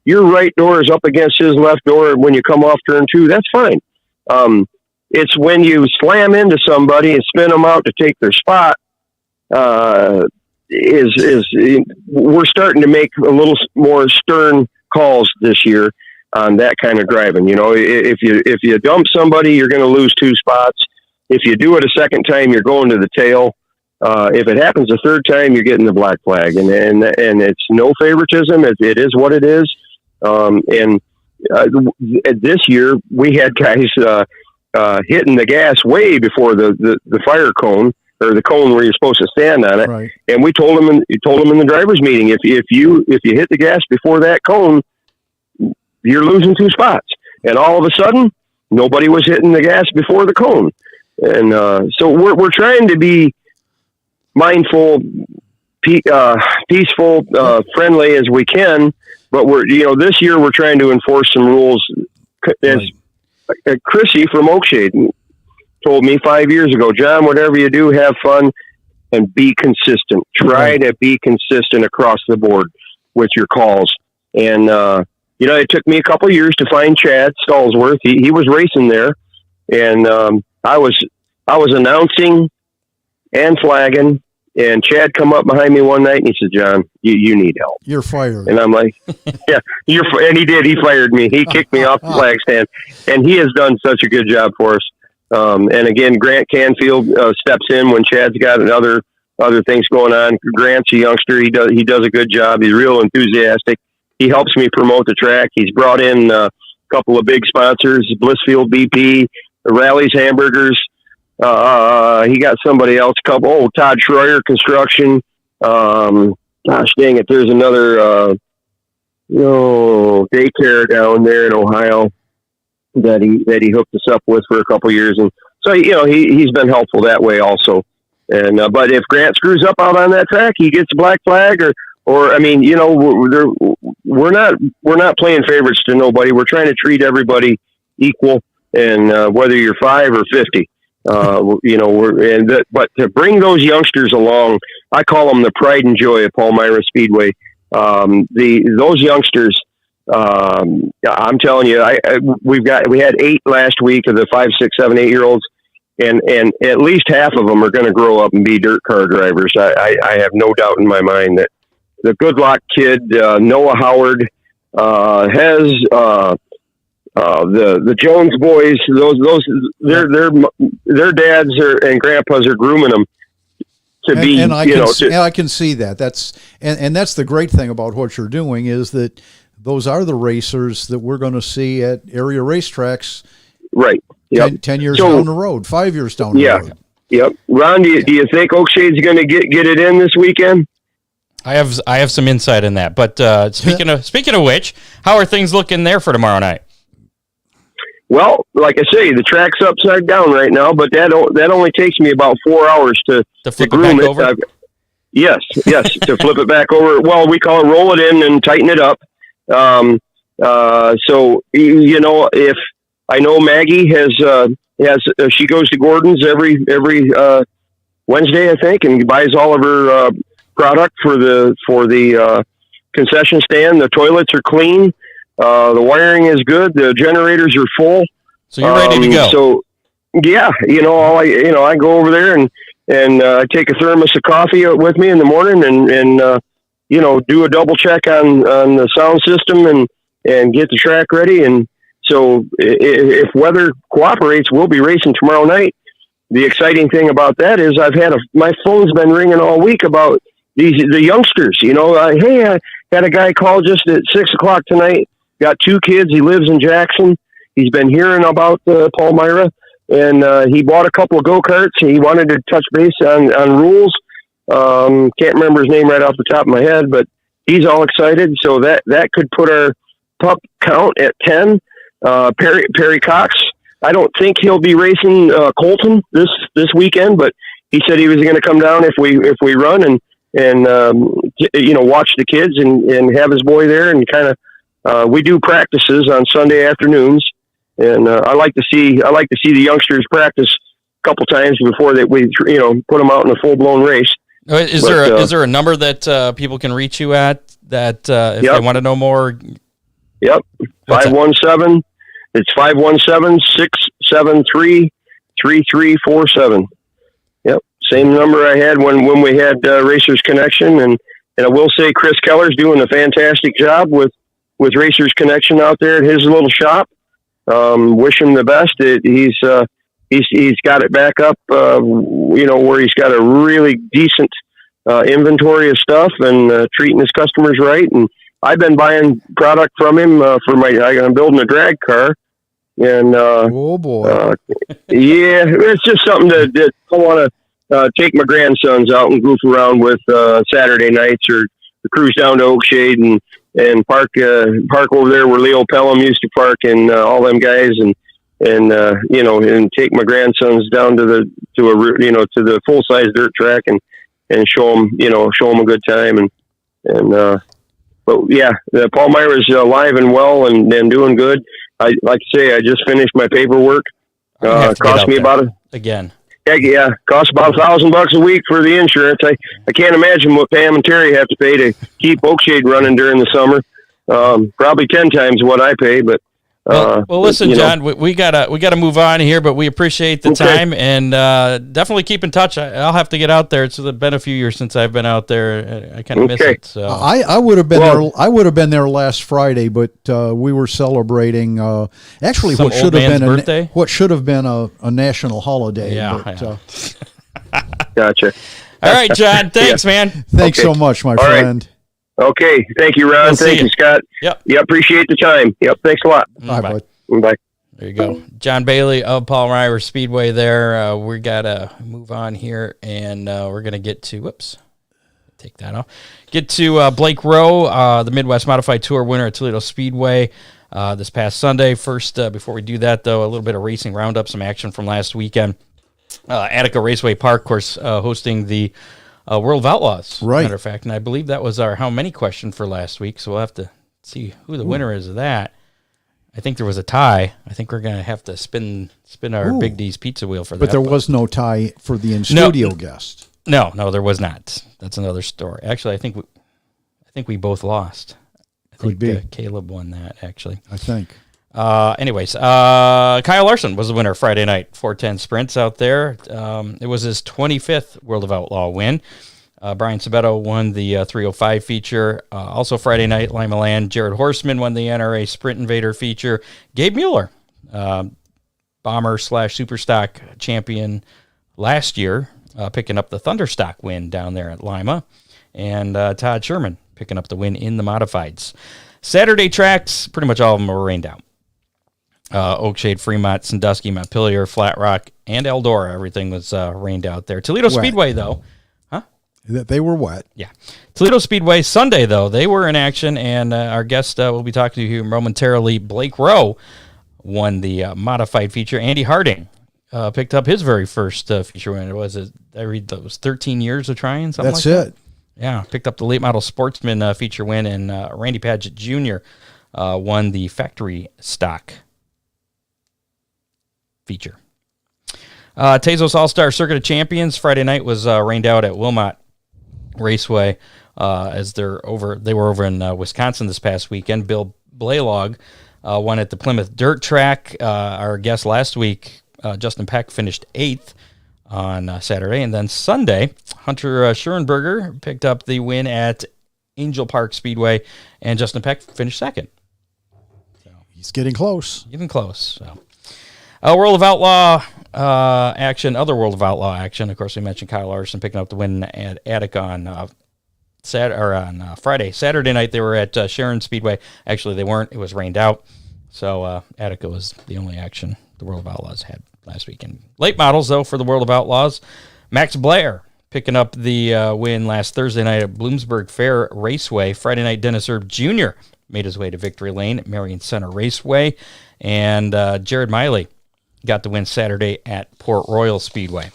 your right door is up against his left door when you come off turn 2, that's fine. It's when you slam into somebody and spin them out to take their spot, we're starting to make a little more stern calls this year on that kind of driving. If you dump somebody, you're going to lose 2 spots. If you do it a second time, you're going to the tail. If it happens a third time, you're getting the black flag, and it's no favoritism. It is what it is. This year we had guys hitting the gas way before the fire cone, or the cone where you're supposed to stand on it. Right. And we told them in the driver's meeting, if you hit the gas before that cone, you're losing 2 spots. And all of a sudden, nobody was hitting the gas before the cone. And so we're trying to be mindful, peaceful, friendly as we can. But this year we're trying to enforce some rules. As Chrissy from Oakshade told me 5 years ago, John, whatever you do, have fun and be consistent. Try to be consistent across the board with your calls. And it took me a couple of years to find Chad Stallsworth. He was racing there, and I was announcing and flagging. And Chad come up behind me one night and he said, John, you need help. You're fired. And I'm like, yeah, and he did. He fired me. He kicked me off the flag stand. And he has done such a good job for us. And again, Grant Canfield steps in when Chad's got other things going on. Grant's a youngster. He does a good job. He's real enthusiastic. he helps me promote the track. He's brought in a couple of big sponsors, Blissfield BP, Rally's Hamburgers. He got somebody else, Todd Schroyer Construction. Gosh dang it, there's another daycare down there in Ohio that he hooked us up with for a couple of years, and so he's been helpful that way also. And but if Grant screws up out on that track, he gets a black flag, or I mean, we're not playing favorites to nobody. We're trying to treat everybody equal, and whether you're 5 or 50. But to bring those youngsters along, I call them the pride and joy of Palmyra Speedway. Those youngsters, I'm telling you, we had 8 last week of the 5, 6, 7, 8-year-olds, and at least half of them are going to grow up and be dirt car drivers. I have no doubt in my mind that the Goodlock kid, Noah Howard, has the Jones boys. Their dads and grandpas are grooming them to be. And I can see that. That's the great thing about what you're doing is that those are the racers that we're going to see at area racetracks. Right. Yep. 10 years down the road, 5 years down the road. Yep. Ron, do you think Oakshade's going to get it in this weekend? I have some insight in that. But speaking of which, how are things looking there for tomorrow night? Well, like I say, the track's upside down right now, but that only takes me about 4 hours to flip groom it back over. Yes, to flip it back over. Well, we call it roll it in and tighten it up. So if I know Maggie has she goes to Gordon's every Wednesday, I think, and buys all of her product for the concession stand. The toilets are clean. The wiring is good. The generators are full. So you're ready to go. So yeah, I go over there and I take a thermos of coffee with me in the morning and do a double check on the sound system and get the track ready. And so if weather cooperates, we'll be racing tomorrow night. The exciting thing about that is my phone's been ringing all week about the youngsters. Hey, I had a guy call just at 6:00 tonight. Got 2 kids. He lives in Jackson. He's been hearing about Palmyra, and he bought a couple of go-karts. He wanted to touch base on rules. Can't remember his name right off the top of my head, but he's all excited. So that could put our pup count at 10. Perry Cox, I don't think he'll be racing Colton this weekend, but he said he was going to come down if we run and watch the kids and have his boy there and kind of. We do practices on Sunday afternoons, and I like to see the youngsters practice a couple times before we put them out in a full blown race. Is there a number that people can reach you at that if they want to know more? Yep, 517. It's 517-673-3347. Yep, same number I had when we had Racers Connection, and I will say Chris Keller's doing a fantastic job with Racers Connection out there at his little shop. Wish him the best. He's got it back up, where he's got a really decent inventory of stuff and treating his customers right. And I've been buying product from him I'm building a drag car. And oh boy, yeah, it's just something that I want to take my grandsons out and goof around with Saturday nights, or the cruise down to Oakshade and park over there where Leo Pelham used to park, and all them guys, and take my grandsons down to the full size dirt track and show them a good time but yeah, the Palmyra's alive and well and doing good. I like to say I just finished my paperwork. Cost me about again. Yeah, costs about $1,000 a week for the insurance. I can't imagine what Pam and Terry have to pay to keep Oakshade running during the summer. Probably 10 times what I pay, but. Well, listen, John, we gotta move on here, but we appreciate the time and definitely keep in touch. I'll have to get out there. It's been a few years since I've been out there. I kind of miss it. So I would have been there. I would have been there last Friday, but we were celebrating actually what should have been a national holiday. Yeah. Gotcha. All right, John. Thanks, man. Thanks so much, my friend. Right. Okay. Thank you, Ron. Thank you, Scott. Yep. Yeah, appreciate the time. Yep. Thanks a lot. Bye, bud. Bye. There you go. John Bailey of Palmyra Speedway there. We got to move on here, and we're going to get to, whoops, take that off. Get to Blake Rowe, the Midwest Modified Tour winner at Toledo Speedway this past Sunday. First, before we do that, though, a little bit of racing roundup, some action from last weekend. ARCA Raceway Park, of course, hosting the World of Outlaws, right. Matter of fact, and I believe that was our how many question for last week, so we'll have to see who the winner is of that. I think there was a tie. I think we're going to have to spin our Big D's pizza wheel for that. But there was no tie for the in-studio guest. No, there was not. That's another story. Actually, I think we both lost. Could be. Caleb won that, actually. I think. Anyways, Kyle Larson was the winner Friday night, 410 sprints out there. It was his 25th World of Outlaw win. Brian Sabetto won the 305 feature. Also Friday night, Lima Land, Jared Horseman won the NRA Sprint Invader feature. Gabe Mueller, Bomber/Superstock champion last year, picking up the Thunderstock win down there at Lima. And Todd Sherman picking up the win in the Modifieds. Saturday tracks, pretty much all of them were rained out. Oakshade, Fremont, Sandusky, Montpelier, Flat Rock, and Eldora. Everything was rained out there. Toledo Speedway, though. They were wet. Yeah. Toledo Speedway Sunday, though, they were in action, and our guest we'll be talking to you momentarily, Blake Rowe, won the modified feature. Andy Harding picked up his very first feature win. I read that was 13 years of trying, something That's like that. it. Yeah, picked up the late model sportsman feature win, and Randy Padgett Jr. Won the factory stock feature. Tezos All-Star Circuit of Champions Friday night was rained out at Wilmot Raceway as they were over in Wisconsin this past weekend. Bill Blaylock won at the Plymouth Dirt Track. Our guest last week, Justin Peck, finished 8th on Saturday. And then Sunday, Hunter Schurenberger picked up the win at Angel Park Speedway, and Justin Peck finished 2nd. So he's getting close. So. World of Outlaw action, other World of Outlaw action. Of course, we mentioned Kyle Larson picking up the win at Attica on Friday. Saturday night, they were at Sharon Speedway. Actually, they weren't. It was rained out. So Attica was the only action the World of Outlaws had last weekend. Late models, though, for the World of Outlaws. Max Blair picking up the win last Thursday night at Bloomsburg Fair Raceway. Friday night, Dennis Erb Jr. made his way to Victory Lane at Marion Center Raceway. And Jared Miley got the win Saturday at Port Royal Speedway.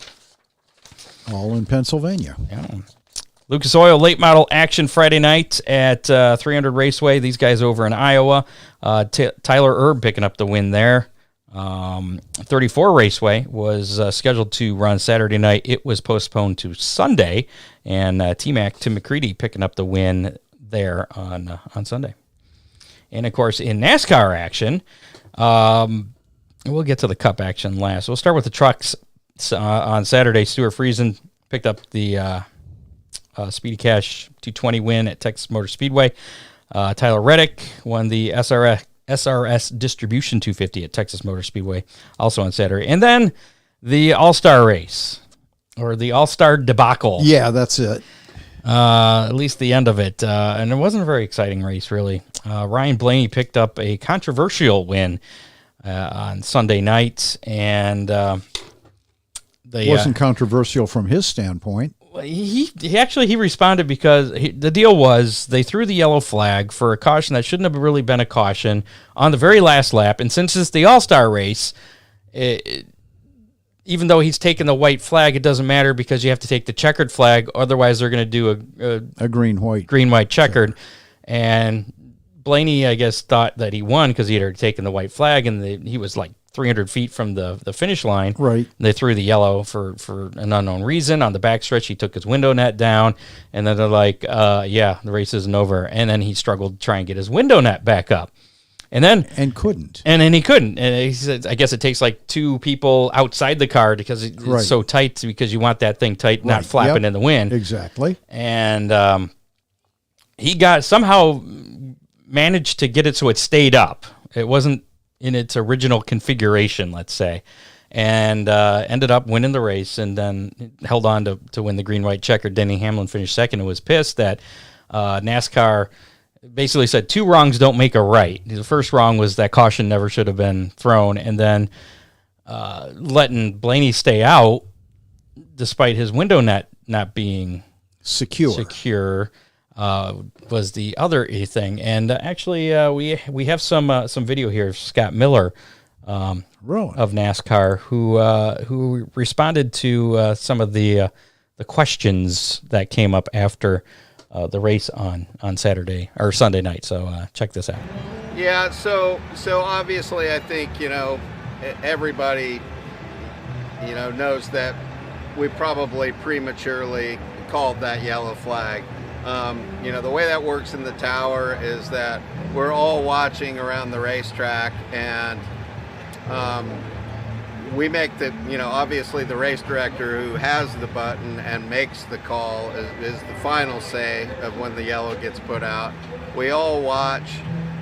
All in Pennsylvania. Yeah. Lucas Oil late model action Friday night at 300 Raceway. These guys over in Iowa. Tyler Erb picking up the win there. 34 Raceway was scheduled to run Saturday night. It was postponed to Sunday. And T-Mac, Tim McCready, picking up the win there on Sunday. And, of course, in NASCAR action, we'll get to the Cup action last. We'll start with the trucks on Saturday. Stuart Friesen picked up the Speedy Cash 220 win at Texas Motor Speedway. Tyler Reddick won the SRS Distribution 250 at Texas Motor Speedway, also on Saturday. And then the All-Star race, or the All-Star debacle. Yeah, that's it. At least the end of it. And it wasn't a very exciting race, really. Ryan Blaney picked up a controversial win on Sunday night, and it wasn't controversial from his standpoint. He responded because the deal was they threw the yellow flag for a caution that shouldn't have really been a caution on the very last lap, and since it's the All-Star race, even though he's taken the white flag, it doesn't matter because you have to take the checkered flag, otherwise they're going to do a green-white checkered, and Blaney, I guess, thought that he won because he had already taken the white flag, and he was like 300 feet from the finish line. Right. They threw the yellow for an unknown reason. On the backstretch, he took his window net down, and then they're like, the race isn't over. And then he struggled to try and get his window net back up. And couldn't. And then he couldn't. And he said, I guess it takes like 2 people outside the car because it's so tight, because you want that thing tight, not flapping in the wind. Exactly. And he somehow managed to get it so it stayed up. It wasn't in its original configuration, let's say, and ended up winning the race, and then held on to win the green-white checker. Denny Hamlin finished second and was pissed that NASCAR basically said 2 wrongs don't make a right. The first wrong was that caution never should have been thrown, and then letting Blaney stay out despite his window net not being secure was the other thing. And actually, we have some video here of Scott Miller of NASCAR who responded to some of the questions that came up after the race on Saturday or Sunday night. So check this out. Yeah, so obviously I think, everybody, knows that we probably prematurely called that yellow flag. The way that works in the tower is that we're all watching around the racetrack, and we make obviously the race director who has the button and makes the call is the final say of when the yellow gets put out. We all watch,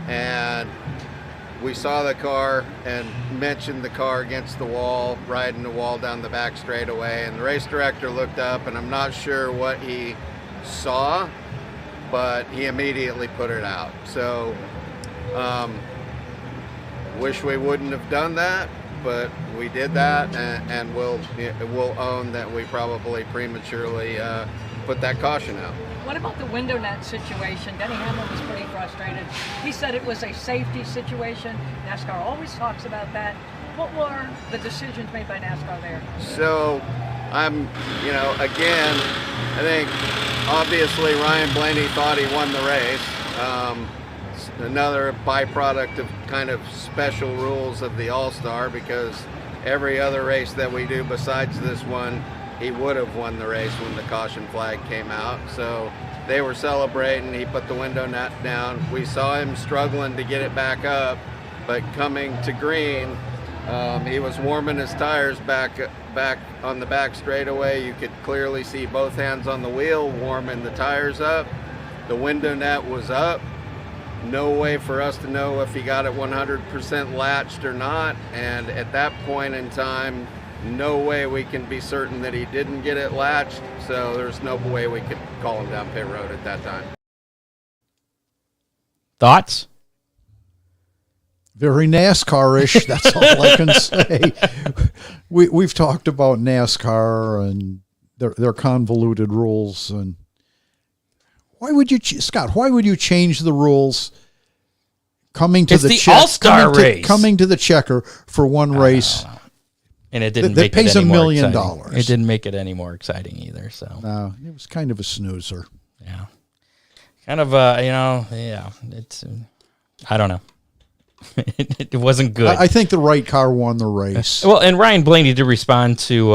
and we saw the car and mentioned the car against the wall, riding the wall down the back straightaway, and the race director looked up, and I'm not sure what he saw, but he immediately put it out. So wish we wouldn't have done that, but we did that, and we'll own that we probably prematurely put that caution out. What about the window net situation? Denny Hamlin was pretty frustrated. He said it was a safety situation. NASCAR always talks about that. What were the decisions made by NASCAR there? So again, I think obviously Ryan Blaney thought he won the race. Another byproduct of kind of special rules of the All-Star, because every other race that we do besides this one, he would have won the race when the caution flag came out. So they were celebrating. He put the window net down. We saw him struggling to get it back up, but coming to green, he was warming his tires back on the back straightaway. You could clearly see both hands on the wheel warming the tires up. The window net was up. No way for us to know if he got it 100% latched or not. And at that point in time, no way we can be certain that he didn't get it latched. So there's no way we could call him down pit road at that time. Thoughts? Very NASCAR-ish, that's all I can say. We've talked about NASCAR and their convoluted rules, and why would you, Scott? Why would you change the rules coming to the All-Star race, coming to the checker for one race? And it didn't that make pays it any $1 million. It didn't make it any more exciting either. So no, it was kind of a snoozer. Yeah, kind of it's I don't know. It wasn't good. I think the right car won the race. Well, and Ryan Blaney did respond to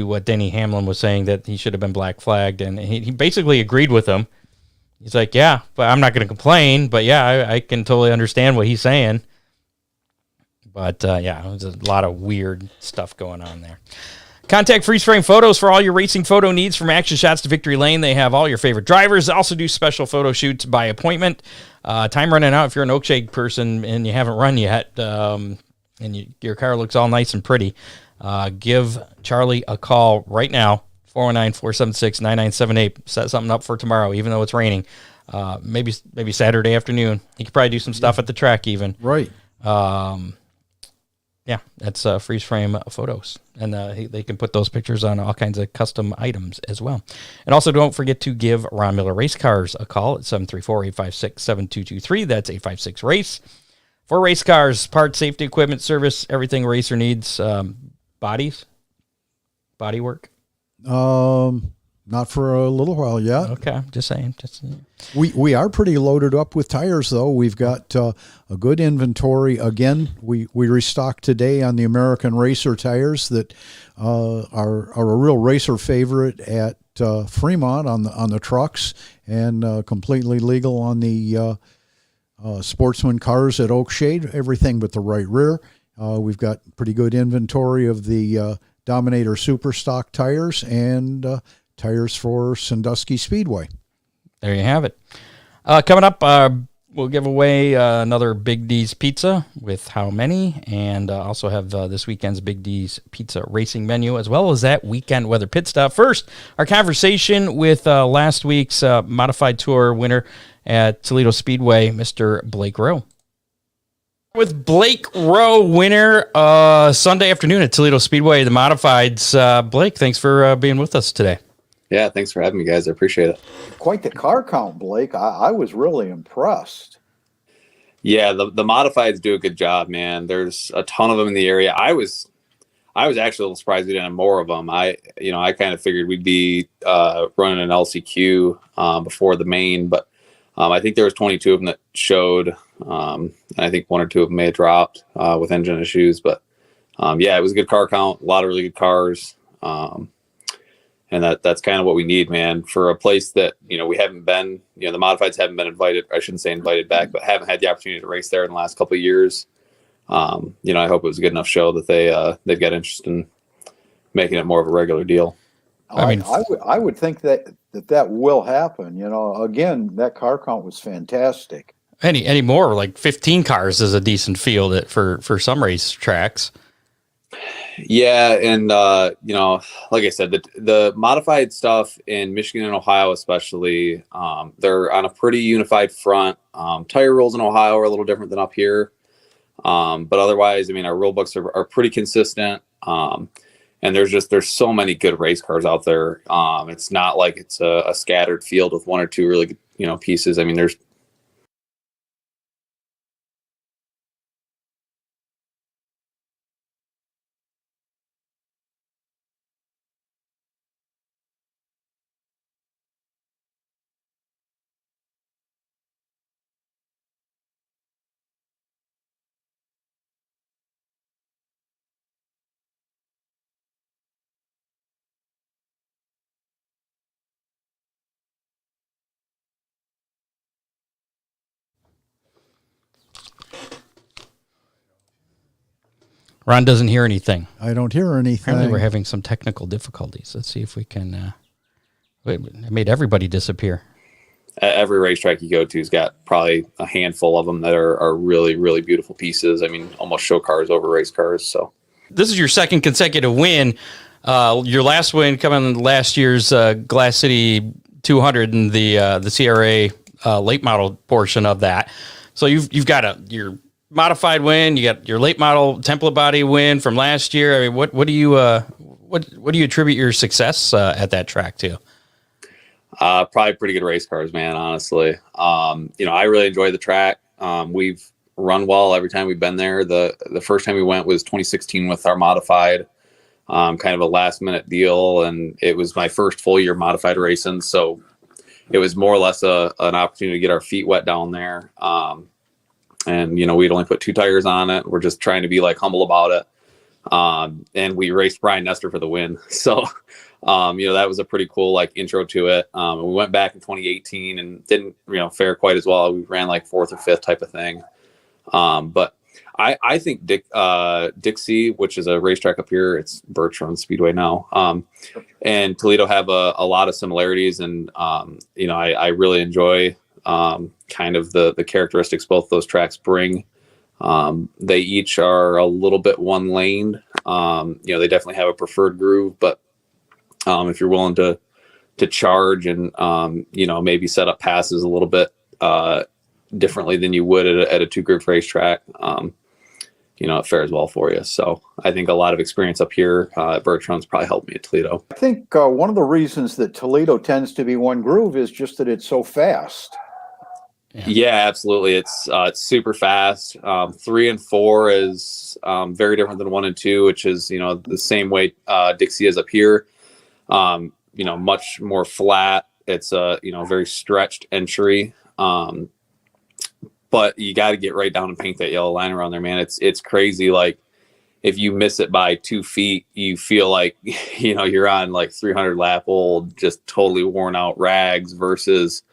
what Denny Hamlin was saying, that he should have been black flagged, and he basically agreed with him. He's like, yeah, but I'm not going to complain. But yeah, I can totally understand what he's saying. But there's a lot of weird stuff going on there. Contact Freeze Frame Photos for all your racing photo needs, from action shots to victory lane. They have all your favorite drivers. They also do special photo shoots by appointment. Time running out if you're an Oakshade person and you haven't run yet, and your car looks all nice and pretty. Give Charlie a call right now, 419-476-9978. Set something up for tomorrow, even though it's raining. Maybe Saturday afternoon. He could probably do some stuff at the track even. Right. Yeah, that's Freeze Frame Photos. And they can put those pictures on all kinds of custom items as well. And also don't forget to give Ron Miller Race Cars a call at 734-856-7223. That's 856-RACE. For race cars, parts, safety, equipment, service, everything racer needs. Bodies? Body work? Not for a little while yet. Okay, just saying. We are pretty loaded up with tires, though. We've got a good inventory. Again, we restocked today on the American Racer tires that are a real racer favorite at Fremont on the trucks, and completely legal on the Sportsman cars at Oakshade. Everything but the right rear. We've got pretty good inventory of the Dominator Super Stock tires and tires for Sandusky Speedway. There you have it. Coming up, We'll give away another Big D's Pizza with how many, and also have this weekend's Big D's Pizza racing menu, as well as that weekend weather pit stop. First, our conversation with last week's Modified Tour winner at Toledo Speedway, Mr. Blake Rowe. With Blake Rowe, winner Sunday afternoon at Toledo Speedway, the Modifieds. Blake, thanks for being with us today. Yeah, thanks for having me, guys. I appreciate it. Quite the car count, Blake. I was really impressed. Yeah, the Modifieds do a good job, man. There's a ton of them in the area. I was actually a little surprised we didn't have more of them. I kind of figured we'd be running an LCQ before the main, but I think there was 22 of them that showed. And I think one or two of them may have dropped with engine issues, but yeah, it was a good car count. A lot of really good cars. And that's kind of what we need, man, for a place that, we haven't been, the Modifieds haven't been invited. I shouldn't say invited back, but haven't had the opportunity to race there in the last couple of years. I hope it was a good enough show that they've got interest in making it more of a regular deal. I would think that will happen. Again, that car count was fantastic. Any more, like 15 cars is a decent field for some race tracks. Yeah, and like I said, the modified stuff in Michigan and Ohio especially, they're on a pretty unified front. Tire rules in Ohio are a little different than up here, but otherwise, our rule books are pretty consistent. And there's so many good race cars out there. It's not like it's a scattered field with one or two really good, pieces. There's Ron doesn't hear anything. I don't hear anything. Apparently we're having some technical difficulties. Let's see if we can... it made everybody disappear. Every racetrack you go to has got probably a handful of them that are really, really beautiful pieces. Almost show cars over race cars. So this is your second consecutive win. Your last win coming in last year's Glass City 200 and the CRA late model portion of that. So you've got your modified win. You got your late model template body win from last year. What do you attribute your success at that track to? Probably pretty good race cars, man, honestly. I really enjoy the track. We've run well every time we've been there. The first time we went was 2016 with our modified, kind of a last minute deal. And it was my first full year modified racing. So it was more or less an opportunity to get our feet wet down there. And, we'd only put 2 tires on it. We're just trying to be humble about it. And we raced Brian Nestor for the win. So, that was a pretty cool intro to it. We went back in 2018 and didn't fare quite as well. We ran 4th or 5th type of thing. But I think Dixie, which is a racetrack up here, it's Bertrand Speedway now, and Toledo have a lot of similarities. And I really enjoy kind of the characteristics both those tracks bring. They each are a little bit one laned. They definitely have a preferred groove, but if you're willing to charge and maybe set up passes a little bit differently than you would at a 2-groove racetrack, it fares well for you. So I think a lot of experience up here at Bertrand's probably helped me at Toledo. I think one of the reasons that Toledo tends to be one groove is just that it's so fast. Yeah, absolutely. It's super fast. 3 and 4 is very different than 1 and 2, which is, the same way Dixie is up here. Much more flat. It's a, very stretched entry. But you got to get right down and paint that yellow line around there, man. It's crazy. If you miss it by 2 feet, you feel like, you're on 300 lap old, just totally worn out rags versus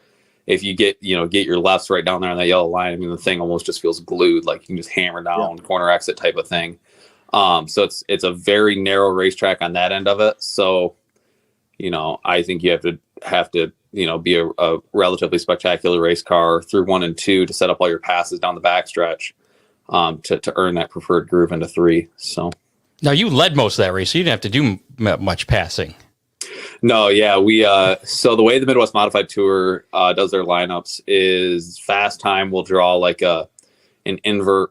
if you get your lefts right down there on that yellow line. The thing almost just feels glued. You can just hammer down, corner exit type of thing. So it's a very narrow racetrack on that end of it. So, I think you have to be a relatively spectacular race car through 1 and 2 to set up all your passes down the backstretch, to earn that preferred groove into 3. So now you led most of that race, so you didn't have to do much passing. No, yeah, so the way the Midwest Modified Tour does their lineups is fast time will draw like an invert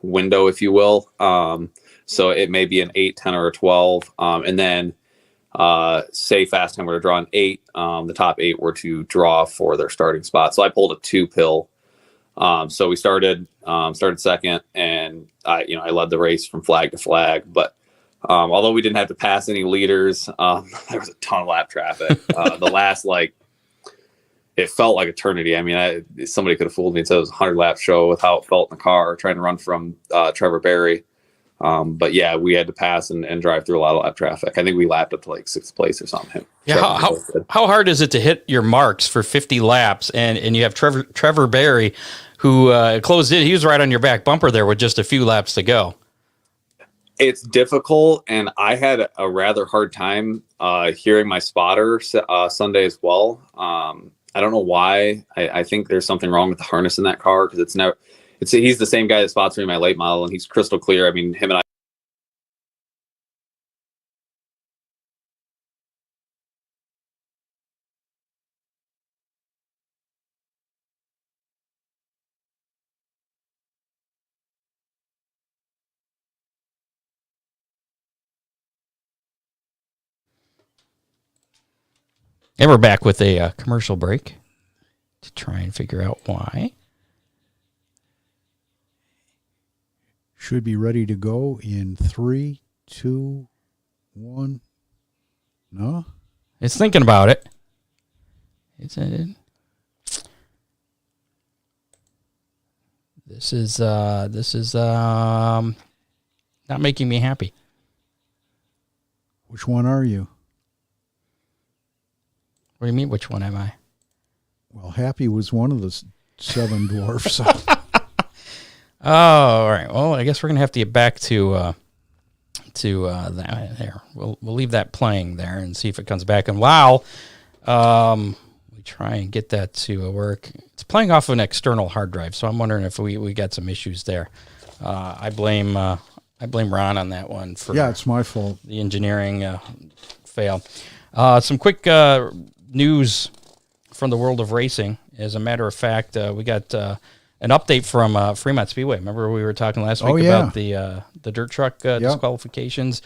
window, if you will. So it may be an 8, 10, or a 12, and then say fast time were to draw an 8, the top 8 were to draw for their starting spot. So I pulled a 2 pill. So we started second, and I led the race from flag to flag, but although we didn't have to pass any leaders, there was a ton of lap traffic. The last, it felt like eternity. I mean, somebody could have fooled me and said it was a 100-lap show with how it felt in the car trying to run from Trevor Berry. But yeah, we had to pass and drive through a lot of lap traffic. I think we lapped up to 6th place or something. Yeah, how hard is it to hit your marks for 50 laps? And you have Trevor Berry, who closed in. He was right on your back bumper there with just a few laps to go. It's difficult, and I had a rather hard time hearing my spotter Sunday as well. I don't know why. I think there's something wrong with the harness in that car, because he's the same guy that spots me in my late model, and he's crystal clear. I mean, him and I. And we're back with a commercial break to try and figure out why. Should be ready to go in 3, 2, 1. No? It's thinking about it. This is not making me happy. Which one are you? What do you mean, which one am I? Well, Happy was one of the 7 dwarfs. Oh, all right. Well, I guess we're going to have to get back to that there. We'll leave that playing there and see if it comes back. And while we try and get that to work, it's playing off of an external hard drive, so I'm wondering if we got some issues there. I blame Ron on that one for it's my fault. The engineering fail. Some quick news from the world of racing. As a matter of fact, we got an update from Fremont Speedway. Remember we were talking last week about the dirt truck disqualifications,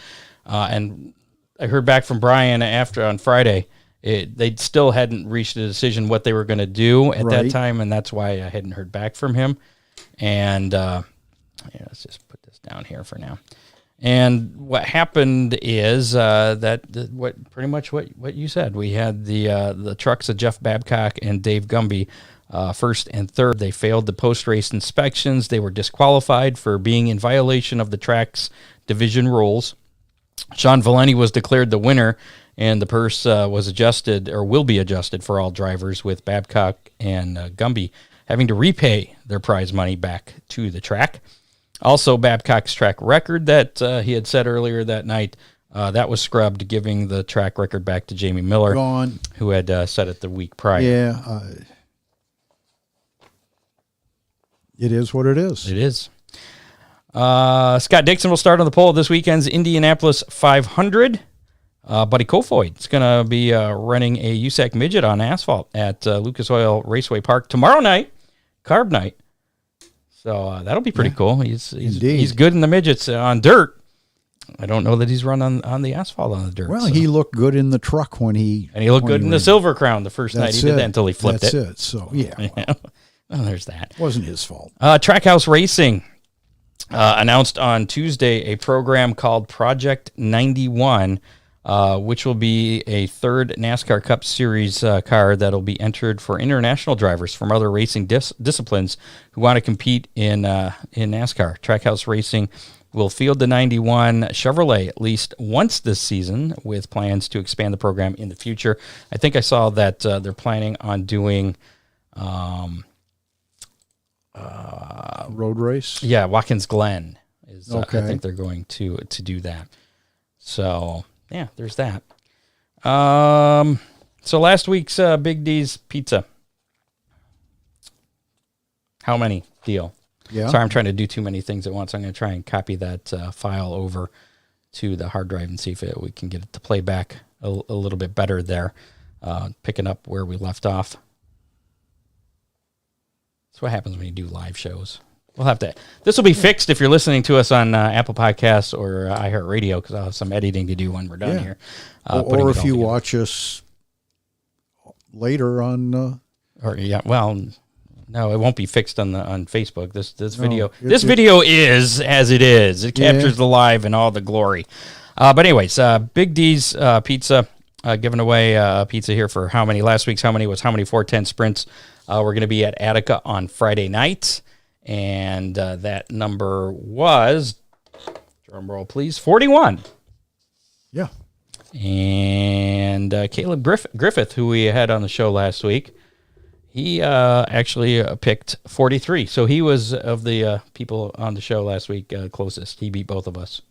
and I heard back from Brian on Friday. They still hadn't reached a decision what they were going to do at that time, and that's why I hadn't heard back from him. And let's just put this down here for now. And what happened is pretty much what you said. We had the trucks of Jeff Babcock and Dave Gumby, first and third. They failed the post-race inspections. They were disqualified for being in violation of the track's division rules. Sean Valenti was declared the winner, and the purse was adjusted, or will be adjusted, for all drivers, with Babcock and Gumby having to repay their prize money back to the track. Also, Babcock's track record that he had set earlier that night, that was scrubbed, giving the track record back to Jamie Miller, who had set it the week prior. Yeah, it is what it is. It is. Scott Dixon will start on the pole of this weekend's Indianapolis 500. Buddy Kofoid is going to be running a USAC midget on asphalt at Lucas Oil Raceway Park tomorrow night, carb night. So that'll be pretty cool. He's good in the midgets on dirt. I don't know that he's run on the asphalt on the dirt. Well, he looked good in the truck when he... And he looked good in the Silver Crown the first night he did that until he flipped it. That's it. So, yeah. Well, there's that. Wasn't his fault. Trackhouse Racing announced on Tuesday a program called Project 91, which will be a third NASCAR Cup Series car that'll be entered for international drivers from other racing disciplines who want to compete in NASCAR. Trackhouse Racing will field the 91 Chevrolet at least once this season, with plans to expand the program in the future. I think I saw that they're planning on doing road race. Yeah, Watkins Glen is. Okay. I think they're going to do that. So yeah, there's that. So last week's Big D's Pizza. How many deal? Yeah. Sorry, I'm trying to do too many things at once. I'm going to try and copy that file over to the hard drive and see if we can get it to play back a little bit better there, picking up where we left off. That's what happens when you do live shows. We'll have to. This will be fixed if you're listening to us on Apple Podcasts or iHeartRadio, because I'll have some editing to do when we're done here. Or if you watch us later on. No, it won't be fixed on Facebook. This video video is as it is. It captures the live and all the glory. But anyways, Big D's Pizza, giving away a pizza here for how many? Last week's how many was how many 410 sprints? We're going to be at ARCA on Friday night, and that number was, drum roll please, 41. Yeah. And Caleb Griffith, who we had on the show last week, he actually picked 43. So he was, of the people on the show last week, closest. He beat both of us.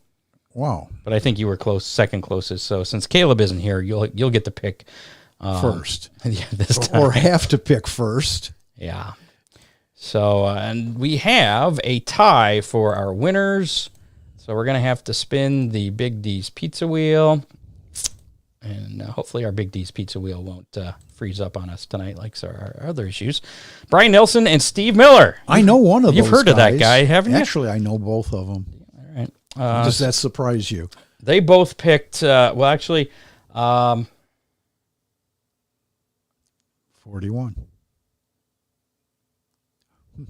Wow. But I think you were second closest. So since Caleb isn't here, you'll get to pick first. Yeah, this time. Or have to pick first. Yeah. So, and we have a tie for our winners. So we're going to have to spin the Big D's Pizza Wheel. And hopefully our Big D's Pizza Wheel won't freeze up on us tonight like our other issues. Brian Nelson and Steve Miller. I know one of those. You've heard of that guy, haven't you? Actually, I know both of them. All right. Does that surprise you? They both picked, 41.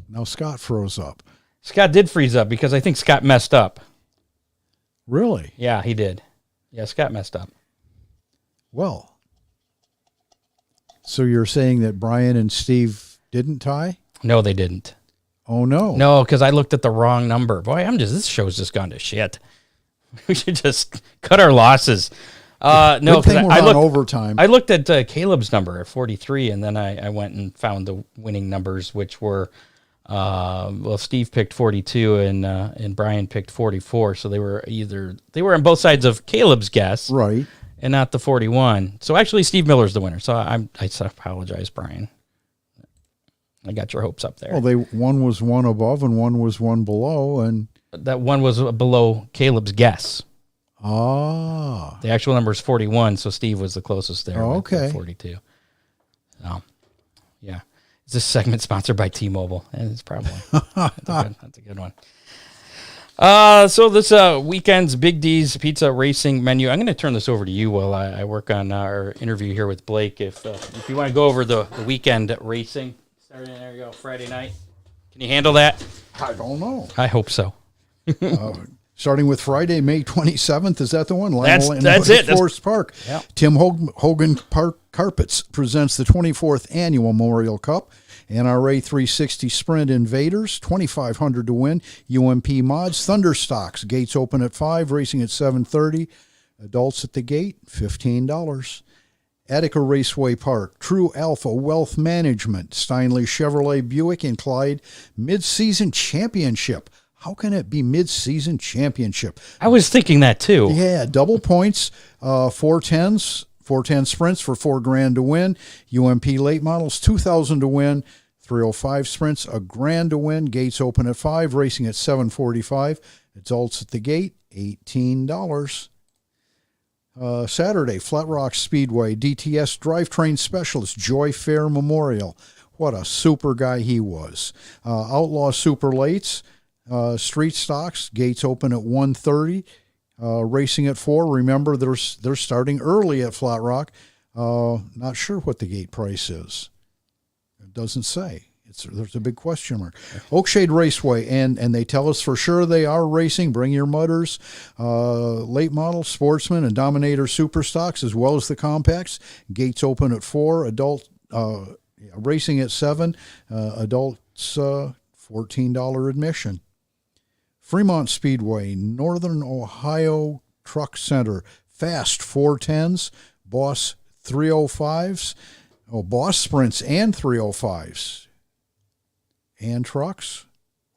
Now Scott froze up. Scott did freeze up because I think Scott messed up. Really? Yeah, he did. Yeah, Scott messed up. Well, so you're saying that Brian and Steve didn't tie? No, they didn't. Oh, no. No, because I looked at the wrong number. Boy, this show's just gone to shit. We should just cut our losses. No, because I looked overtime. I looked at Caleb's number at 43, and then I went and found the winning numbers, which were, Steve picked 42 and Brian picked 44. So they were on both sides of Caleb's guess, right, and not the 41. So actually, Steve Miller's the winner. So I apologize, Brian. I got your hopes up there. Well, one was one above and one was one below, and that one was below Caleb's guess. Ah. The actual number is 41, so Steve was the closest there. Oh, okay. 42. Yeah. Is this segment sponsored by T-Mobile? It's probably. That's a good one. So this weekend's Big D's Pizza Racing menu. I'm going to turn this over to you while I work on our interview here with Blake. If you want to go over the weekend racing. There you go, Friday night. Can you handle that? I don't know. I hope so. Starting with Friday, May 27th. Is that the one? That's it. Forest Park. Yep. Tim Hogan Park Carpets presents the 24th Annual Memorial Cup. NRA 360 Sprint Invaders, $2,500 to win. UMP Mods, Thunderstocks. Gates open at 5, racing at 7:30. Adults at the gate, $15. Attica Raceway Park, True Alpha Wealth Management, Steinley Chevrolet Buick and Clyde Mid-Season Championship. How can it be mid-season championship? I was thinking that too. Yeah, double points, 410 sprints for $4,000 to win. UMP Late Models, $2,000 to win. 305 sprints, $1,000 to win. Gates open at 5, racing at 7:45. Adults at the gate, $18. Saturday, Flat Rock Speedway, DTS Drivetrain Specialist, Joy Fair Memorial. What a super guy he was. Outlaw Super Lates, Street Stocks, gates open at 1:30, racing at 4. Remember, they're starting early at Flat Rock. Not sure what the gate price is. It doesn't say. There's a big question mark. Oakshade Raceway, and they tell us for sure they are racing. Bring your mutters. Late Model, Sportsman, and Dominator Super Stocks, as well as the compacts. Gates open at 4. Adult racing at 7. Adults $14 admission. Fremont Speedway, Northern Ohio Truck Center, Fast 410s, Boss 305s, Boss Sprints and 305s. And trucks.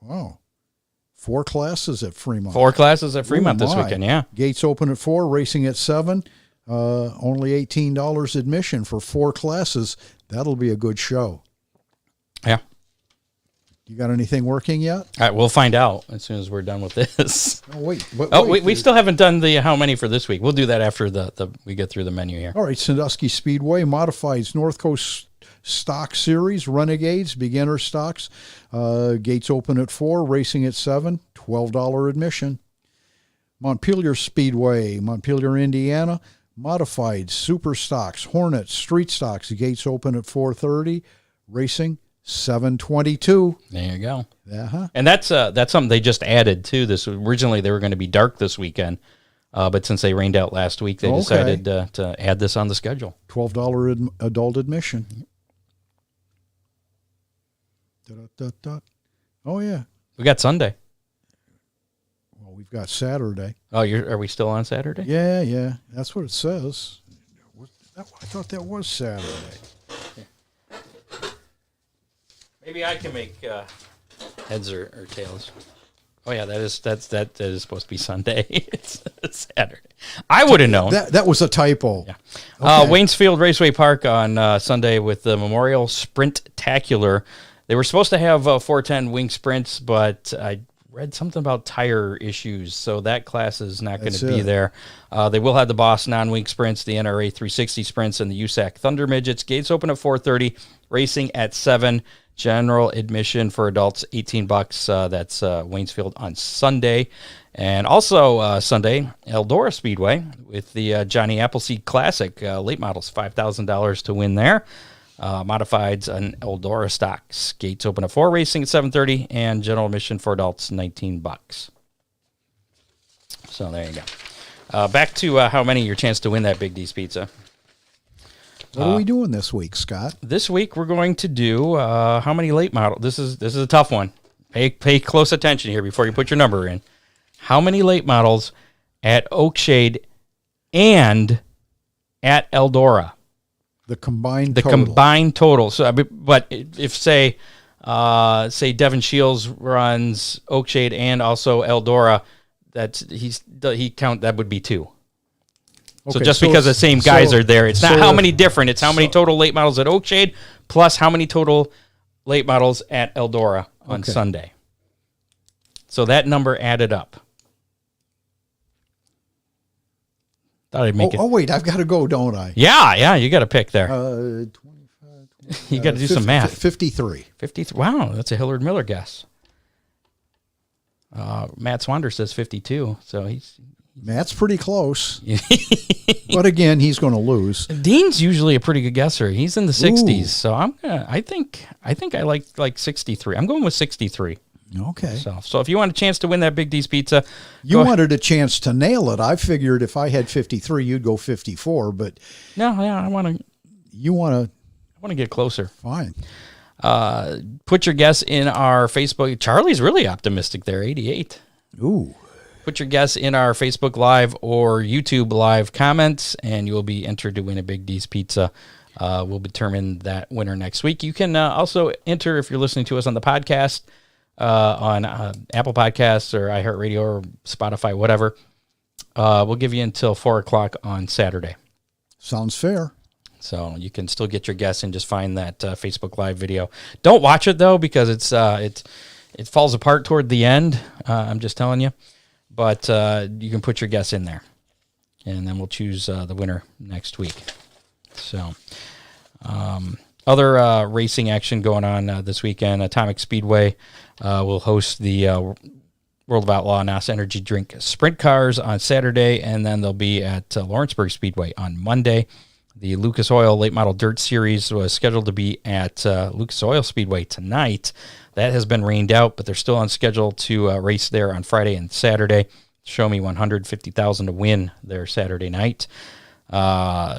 Wow. 4 classes at Fremont. 4 classes at Fremont this weekend, yeah. Gates open at 4, racing at 7. Only $18 admission for 4 classes. That'll be a good show. Yeah. You got anything working yet? All right, we'll find out as soon as we're done with this. Oh, wait. We still haven't done the how many for this week. We'll do that after we get through the menu here. All right, Sandusky Speedway Modifieds North Coast Stock Series Renegades beginner stocks. Gates open at 4, racing at 7, $12 admission. Montpelier Speedway, Montpelier, Indiana. Modified super stocks, Hornets, street stocks. Gates open at 4:30, racing $7.22. There you go. Uh-huh. And that's something they just added to this. Originally, they were going to be dark this weekend, but since they rained out last week, they decided to add this on the schedule. $12 adult admission. Oh yeah, We got Sunday. well, we've got Saturday. Oh, are we still on Saturday? Yeah, that's what it says. I thought that was Saturday. Maybe I can make heads or tails. Oh yeah, that is supposed to be Sunday. It's Saturday. I would have known. That was a typo. Yeah. Okay. Waynesfield Raceway Park on Sunday with the Memorial Sprint-tacular. They were supposed to have 410 wing sprints, but I read something about tire issues, so that class is not going to be there. They will have the Boss non-wing sprints, the NRA 360 sprints, and the USAC Thunder Midgets. Gates open at 4:30, racing at 7. General admission for adults, $18. That's Waynesfield on Sunday. And also Sunday, Eldora Speedway with the Johnny Appleseed Classic. Late models, $5,000 to win there. Modifieds on Eldora stocks. Gates open at 4, racing at 7:30, and general admission for adults, $19. So there you go. Back to how many your chance to win that Big D's Pizza. What are we doing this week, Scott? This week we're going to do how many late model. This is a tough one. Pay close attention here before you put your number in. How many late models at Oakshade and at Eldora? The combined total. So, but if say Devin Shields runs Oakshade and also Eldora, that would be 2. Okay, so just because the same guys are there, it's not how many different. It's how many total late models at Oakshade plus how many total late models at Eldora on Sunday. So that number added up. Thought I'd make it. Oh, wait, I've got to go, don't I? Yeah, you got to pick there. 25, you got to do some math. 53. 53. Wow, that's a Hillard Miller guess. Matt Swander says 52, so Matt's pretty close. But again, he's going to lose. Dean's usually a pretty good guesser. He's in the 60s, so I think I like 63. I'm going with 63. Okay. So if you want a chance to win that Big D's Pizza, you wanted a chance to nail it. I figured if I had 53, you'd go 54. But I want to. You want to? I want to get closer. Fine. Put your guess in our Facebook. Charlie's really optimistic there. 88. Ooh. Put your guess in our Facebook Live or YouTube Live comments, and you will be entered to win a Big D's Pizza. We'll determine that winner next week. You can also enter if you're listening to us on the podcast, on Apple Podcasts or iHeartRadio or Spotify, whatever. We'll give you until 4 o'clock on Saturday. Sounds fair. So you can still get your guess and just find that Facebook Live video. Don't watch it, though, because it falls apart toward the end. I'm just telling you. But you can put your guess in there, and then we'll choose the winner next week. So other racing action going on this weekend. Atomic Speedway will host the World of Outlaw NOS Energy Drink Sprint Cars on Saturday, and then they'll be at Lawrenceburg Speedway on Monday. The Lucas Oil Late Model Dirt Series was scheduled to be at Lucas Oil Speedway tonight. That has been rained out, but they're still on schedule to race there on Friday and Saturday. Show me $150,000 to win there Saturday night. The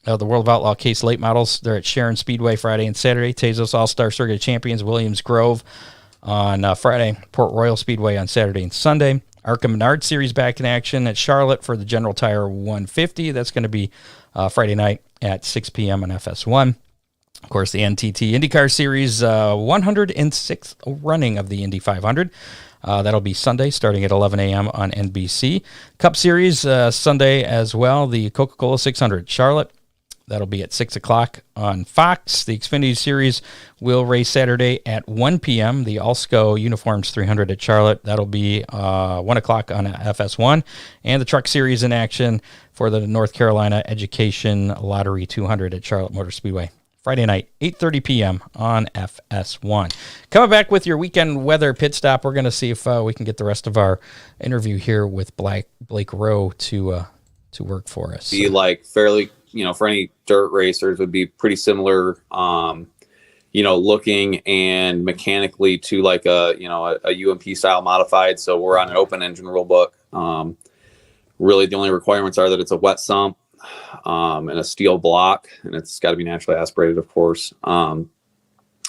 World of Outlaw Case Late Models, they're at Sharon Speedway Friday and Saturday. Tezos All-Star Circuit Champions Williams Grove on Friday. Port Royal Speedway on Saturday and Sunday. ARCA Menard Series back in action at Charlotte for the General Tire 150. That's going to be Friday night at 6 p.m. on FS1. Of course, the NTT IndyCar Series 106th running of the Indy 500. That'll be Sunday starting at 11 a.m. on NBC. Cup Series Sunday as well. The Coca-Cola 600 Charlotte. That'll be at 6 o'clock on Fox. The Xfinity Series will race Saturday at 1 p.m. The Alsco Uniforms 300 at Charlotte. That'll be 1 o'clock on FS1. And the Truck Series in action for the North Carolina Education Lottery 200 at Charlotte Motor Speedway. Friday night, 8:30 p.m. on FS1. Coming back with your weekend weather pit stop, we're going to see if we can get the rest of our interview here with Blake Rowe to work for us. Be like fairly, for any dirt racers would be pretty similar, looking and mechanically to like a UMP style modified. So we're on an open engine rule book. Really the only requirements are that it's a wet sump, and a steel block, and it's got to be naturally aspirated, of course.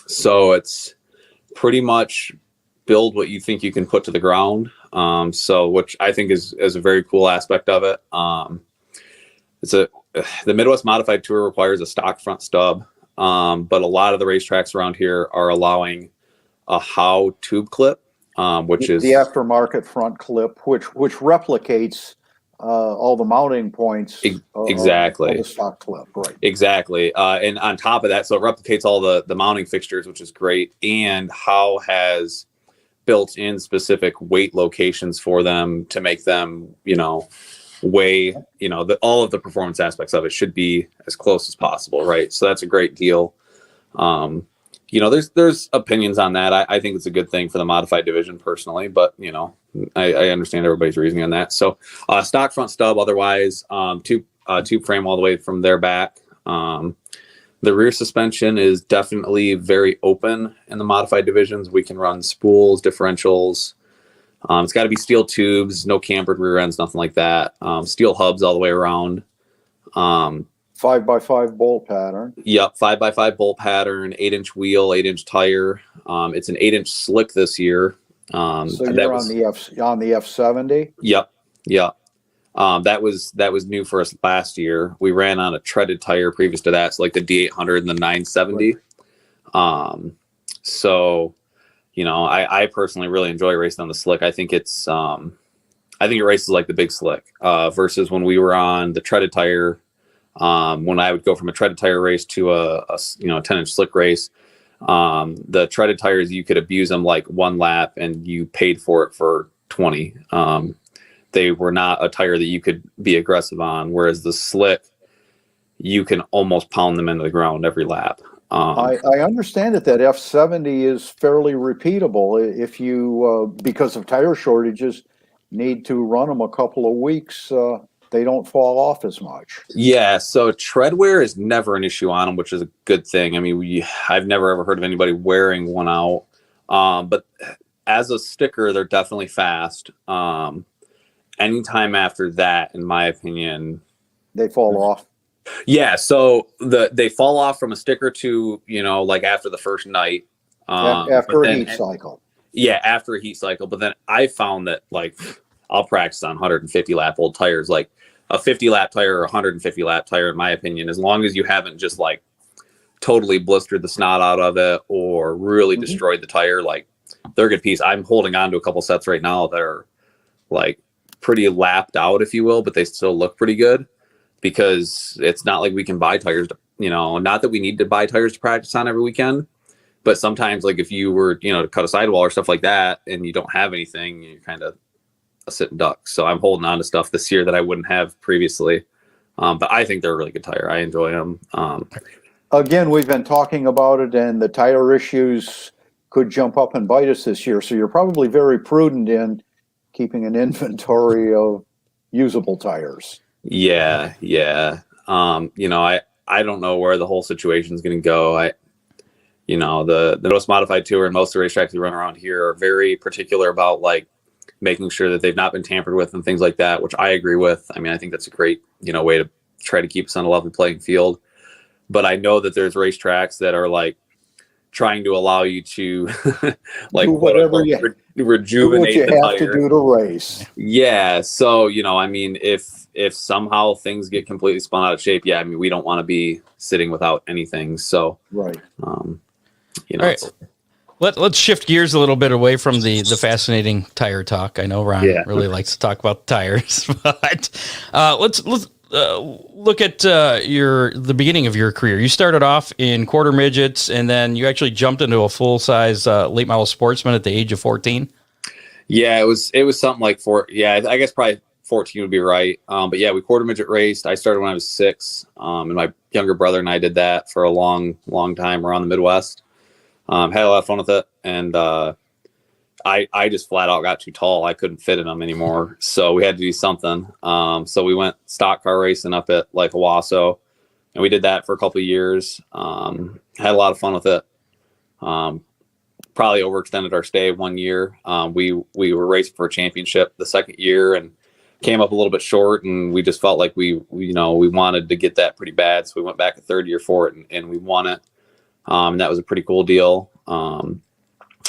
So it's pretty much build what you think you can put to the ground. So which I think is a very cool aspect of it. The Midwest Modified Tour requires a stock front stub, but a lot of the racetracks around here are allowing a Howe tube clip, which is the aftermarket front clip, which replicates all the mounting points. Exactly. Of the stock clip, right? Exactly. And on top of that, so it replicates all the mounting fixtures, which is great. And Howe has built in specific weight locations for them to make them, weigh, all of the performance aspects of it should be as close as possible, right? So that's a great deal. There's opinions on that. I think it's a good thing for the modified division personally, but I understand everybody's reasoning on that. So stock front stub, otherwise tube frame all the way from there back. The rear suspension is definitely very open in the modified divisions. We can run spools, differentials. It's got to be steel tubes, no cambered rear ends, nothing like that. Steel hubs all the way around. 5x5 bolt pattern. Yep, 5x5 bolt pattern, 8-inch wheel, 8-inch tire. It's an 8-inch slick this year. So you're on the F70. Yep. That was new for us last year. We ran on a treaded tire previous to that, so like the D800 and the 970. Right. So, I personally really enjoy racing on the slick. I think it races like the big slick versus when we were on the treaded tire. When I would go from a treaded tire race to a 10-inch slick race, the treaded tires, you could abuse them like one lap and you paid for it for 20. They were not a tire that you could be aggressive on, whereas the slick, you can almost pound them into the ground every lap. I understand that F70 is fairly repeatable. If you, because of tire shortages, need to run them a couple of weeks, they don't fall off as much. Yeah, so tread wear is never an issue on them, which is a good thing. I mean, I've never ever heard of anybody wearing one out. But as a sticker, they're definitely fast. Anytime after that, in my opinion, they fall off. Yeah, so they fall off from a sticker to, like after the first night. After a heat cycle. Yeah, after a heat cycle. But then I found that, like, I'll practice on 150 lap old tires. Like a 50 lap tire or 150 lap tire, in my opinion, as long as you haven't just like totally blistered the snot out of it or really destroyed the tire, like they're a good piece. I'm holding on to a couple sets right now that are like pretty lapped out, if you will, but they still look pretty good because it's not like we can buy tires to, not that we need to buy tires to practice on every weekend, but sometimes like if you were, to cut a sidewall or stuff like that and you don't have anything, you're kind of a sitting duck. So I'm holding on to stuff this year that I wouldn't have previously. But I think they're a really good tire. I enjoy them. Again, we've been talking about it, and the tire issues could jump up and bite us this year. So you're probably very prudent in keeping an inventory of usable tires. Yeah. I don't know where the whole situation is going to go. The Midwest Modified Tour and most of the racetracks we run around here are very particular about like making sure that they've not been tampered with and things like that, which I agree with. I mean, I think that's a great, way to try to keep us on a level playing field. But I know that there's racetracks that are like trying to allow you to like do whatever rejuvenate do what you the have tire. to do to race. Yeah. So, if if somehow things get completely spun out of shape, yeah, I mean, we don't want to be sitting without anything. So, right. You know, all right. Let's shift gears a little bit away from the fascinating tire talk. I know Ron really likes to talk about the tires, but let's look at the beginning of your career. You started off in quarter midgets, and then you actually jumped into a full size late model sportsman at the age of 14. Yeah, it was something like I guess probably 14 would be right. But yeah, we quarter midget raced. I started when I was 6, and my younger brother and I did that for a long time around the Midwest. Had a lot of fun with it, and I just flat out got too tall. I couldn't fit in them anymore, so we had to do something. So we went stock car racing up at like Owasso, and we did that for a couple of years. Had a lot of fun with it. Probably overextended our stay 1 year. We were racing for a championship the second year and came up a little bit short, and we just felt like we wanted to get that pretty bad. So we went back a third year for it, and we won it. That was a pretty cool deal.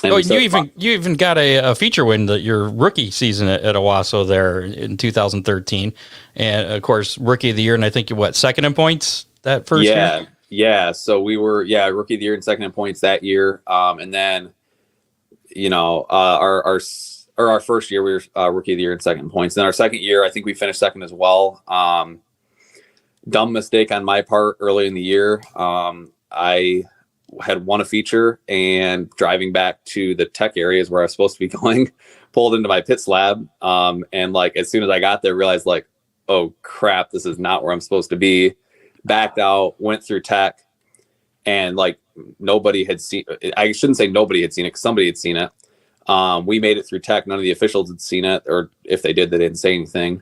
You even got a feature win your rookie season at Owasso there in 2013, and of course rookie of the year. And I think you second in points that first year. Yeah. So we were rookie of the year and second in points that year. And then our first year we were rookie of the year and second in points. Then our second year I think we finished second as well. Dumb mistake on my part early in the year. I had won a feature, and driving back to the tech areas where I was supposed to be going, pulled into my pit slab. And like, as soon as I got there, realized like, oh crap, this is not where I'm supposed to be. Backed out, went through tech, and like nobody had seen, I shouldn't say nobody had seen it, 'cause somebody had seen it. We made it through tech. None of the officials had seen it, or if they did, they didn't say anything.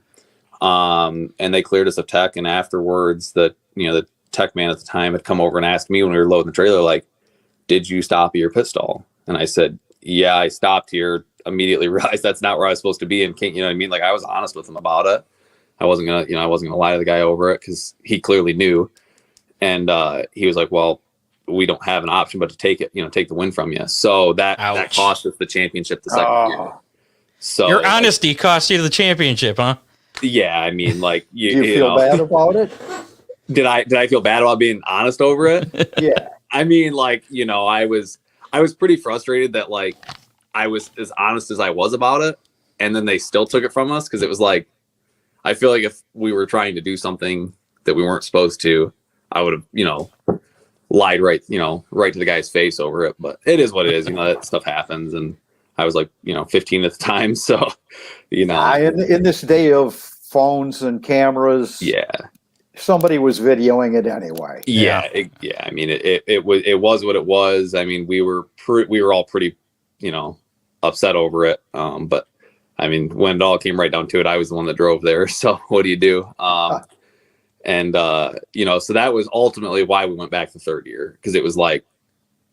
And they cleared us of tech. And afterwards, the tech man at the time had come over and asked me when we were loading the trailer, like, did you stop at your pit stall? And I said, yeah, I stopped here. Immediately realized that's not where I was supposed to be. And can't, I mean? Like, I was honest with him about it. I wasn't gonna lie to the guy over it, because he clearly knew. And he was like, well, we don't have an option but to take it, take the win from you. So that cost us the championship the second year. So your honesty cost you the championship, huh? Yeah, I mean, like, do you feel bad about it? Did I feel bad about being honest over it? Yeah. I mean, like, I was pretty frustrated that like I was as honest as I was about it, and then they still took it from us, because it was like, I feel like if we were trying to do something that we weren't supposed to, I would have, lied right to the guy's face over it. But it is what it is. That stuff happens, and I was like, 15 at the time, so in this day of phones and cameras, somebody was videoing it anyway. I mean, it was what it was. I mean, we were all pretty, upset over it. But I mean, when it all came right down to it, I was the one that drove there. So what do you do? And so that was ultimately why we went back the third year, because it was like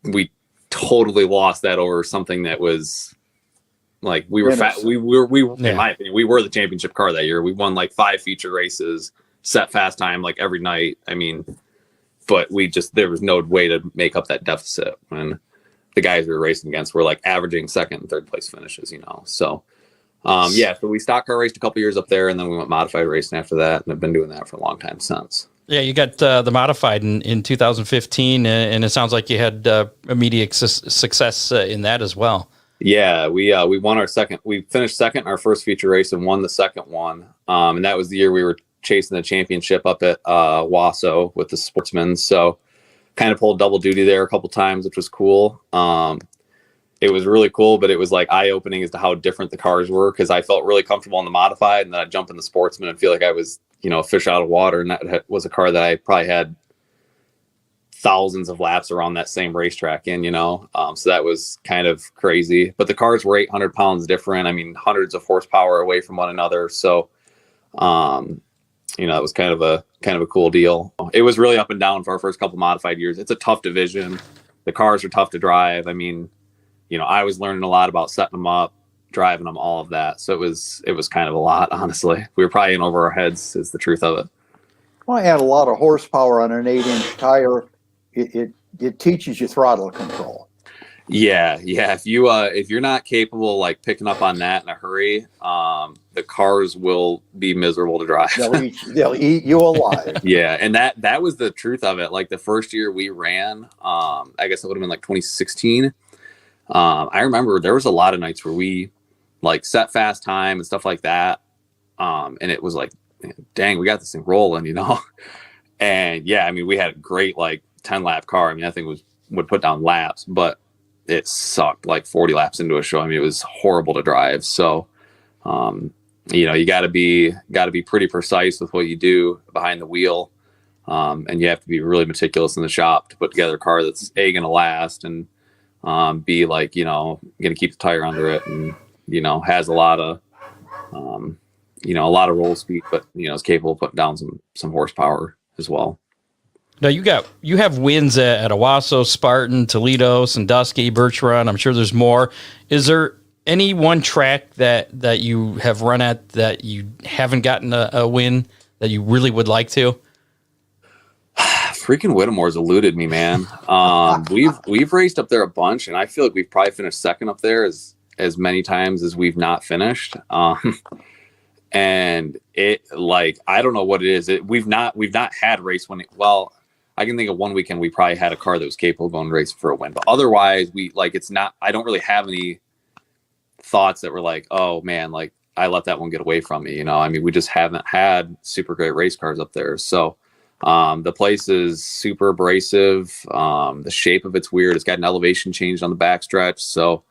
we totally lost that over something that was like we were in my opinion, we were the championship car that year. We won like 5 feature races, set fast time like every night. I mean, but there was no way to make up that deficit when the guys we were racing against were like averaging second and third place finishes, So so we stock car raced a couple years up there, and then we went modified racing after that, and I've been doing that for a long time since. Yeah, you got the modified in 2015, and it sounds like you had immediate success in that as well. Yeah, we won our second. We finished second in our first feature race and won the second one. And that was the year we were chasing the championship up at Owasso with the sportsmen. So kind of pulled double duty there a couple times, which was cool. It was really cool, but it was like eye-opening as to how different the cars were, because I felt really comfortable in the modified, and then I'd jump in the sportsman and feel like I was, a fish out of water. And that was a car that I probably had thousands of laps around that same racetrack in, so that was kind of crazy. But the cars were 800 pounds different. I mean, hundreds of horsepower away from one another. So, it was kind of a cool deal. It was really up and down for our first couple modified years. It's a tough division. The cars are tough to drive. I mean, I was learning a lot about setting them up, driving them, all of that. So it was kind of a lot, honestly. We were probably in over our heads, is the truth of it. Well, I had a lot of horsepower on an 8-inch tire. It teaches you throttle control. Yeah. If you're not capable of, like, picking up on that in a hurry, the cars will be miserable to drive. They'll eat you alive. Yeah, and that was the truth of it. Like, the first year we ran, I guess it would have been like 2016. I remember there was a lot of nights where we, like, set fast time and stuff like that. And it was like, dang, we got this thing rolling, And yeah, I mean, we had a great, like, 10-lap car. I mean, that thing would put down laps, but it sucked like 40 laps into a show. I mean, it was horrible to drive. So, you got to be pretty precise with what you do behind the wheel. And you have to be really meticulous in the shop to put together a car that's going to last, and be, like, going to keep the tire under it, and, has a lot of roll speed, but, is capable of putting down some horsepower as well. Now you have wins at Owasso, Spartan, Toledo, Sandusky, Birch Run. I'm sure there's more. Is there any one track that you have run at that you haven't gotten a win that you really would like to? Freaking Whittemore's eluded me, man. We've raced up there a bunch, and I feel like we've probably finished second up there as many times as we've not finished. And it, like, I don't know what it is. We've not had race winning. Well, I can think of one weekend we probably had a car that was capable of going racing for a win, but otherwise I don't really have any thoughts that were like, oh man, like, I let that one get away from me. I mean, we just haven't had super great race cars up there. So, the place is super abrasive. The shape of it's weird. It's got an elevation change on the backstretch. So,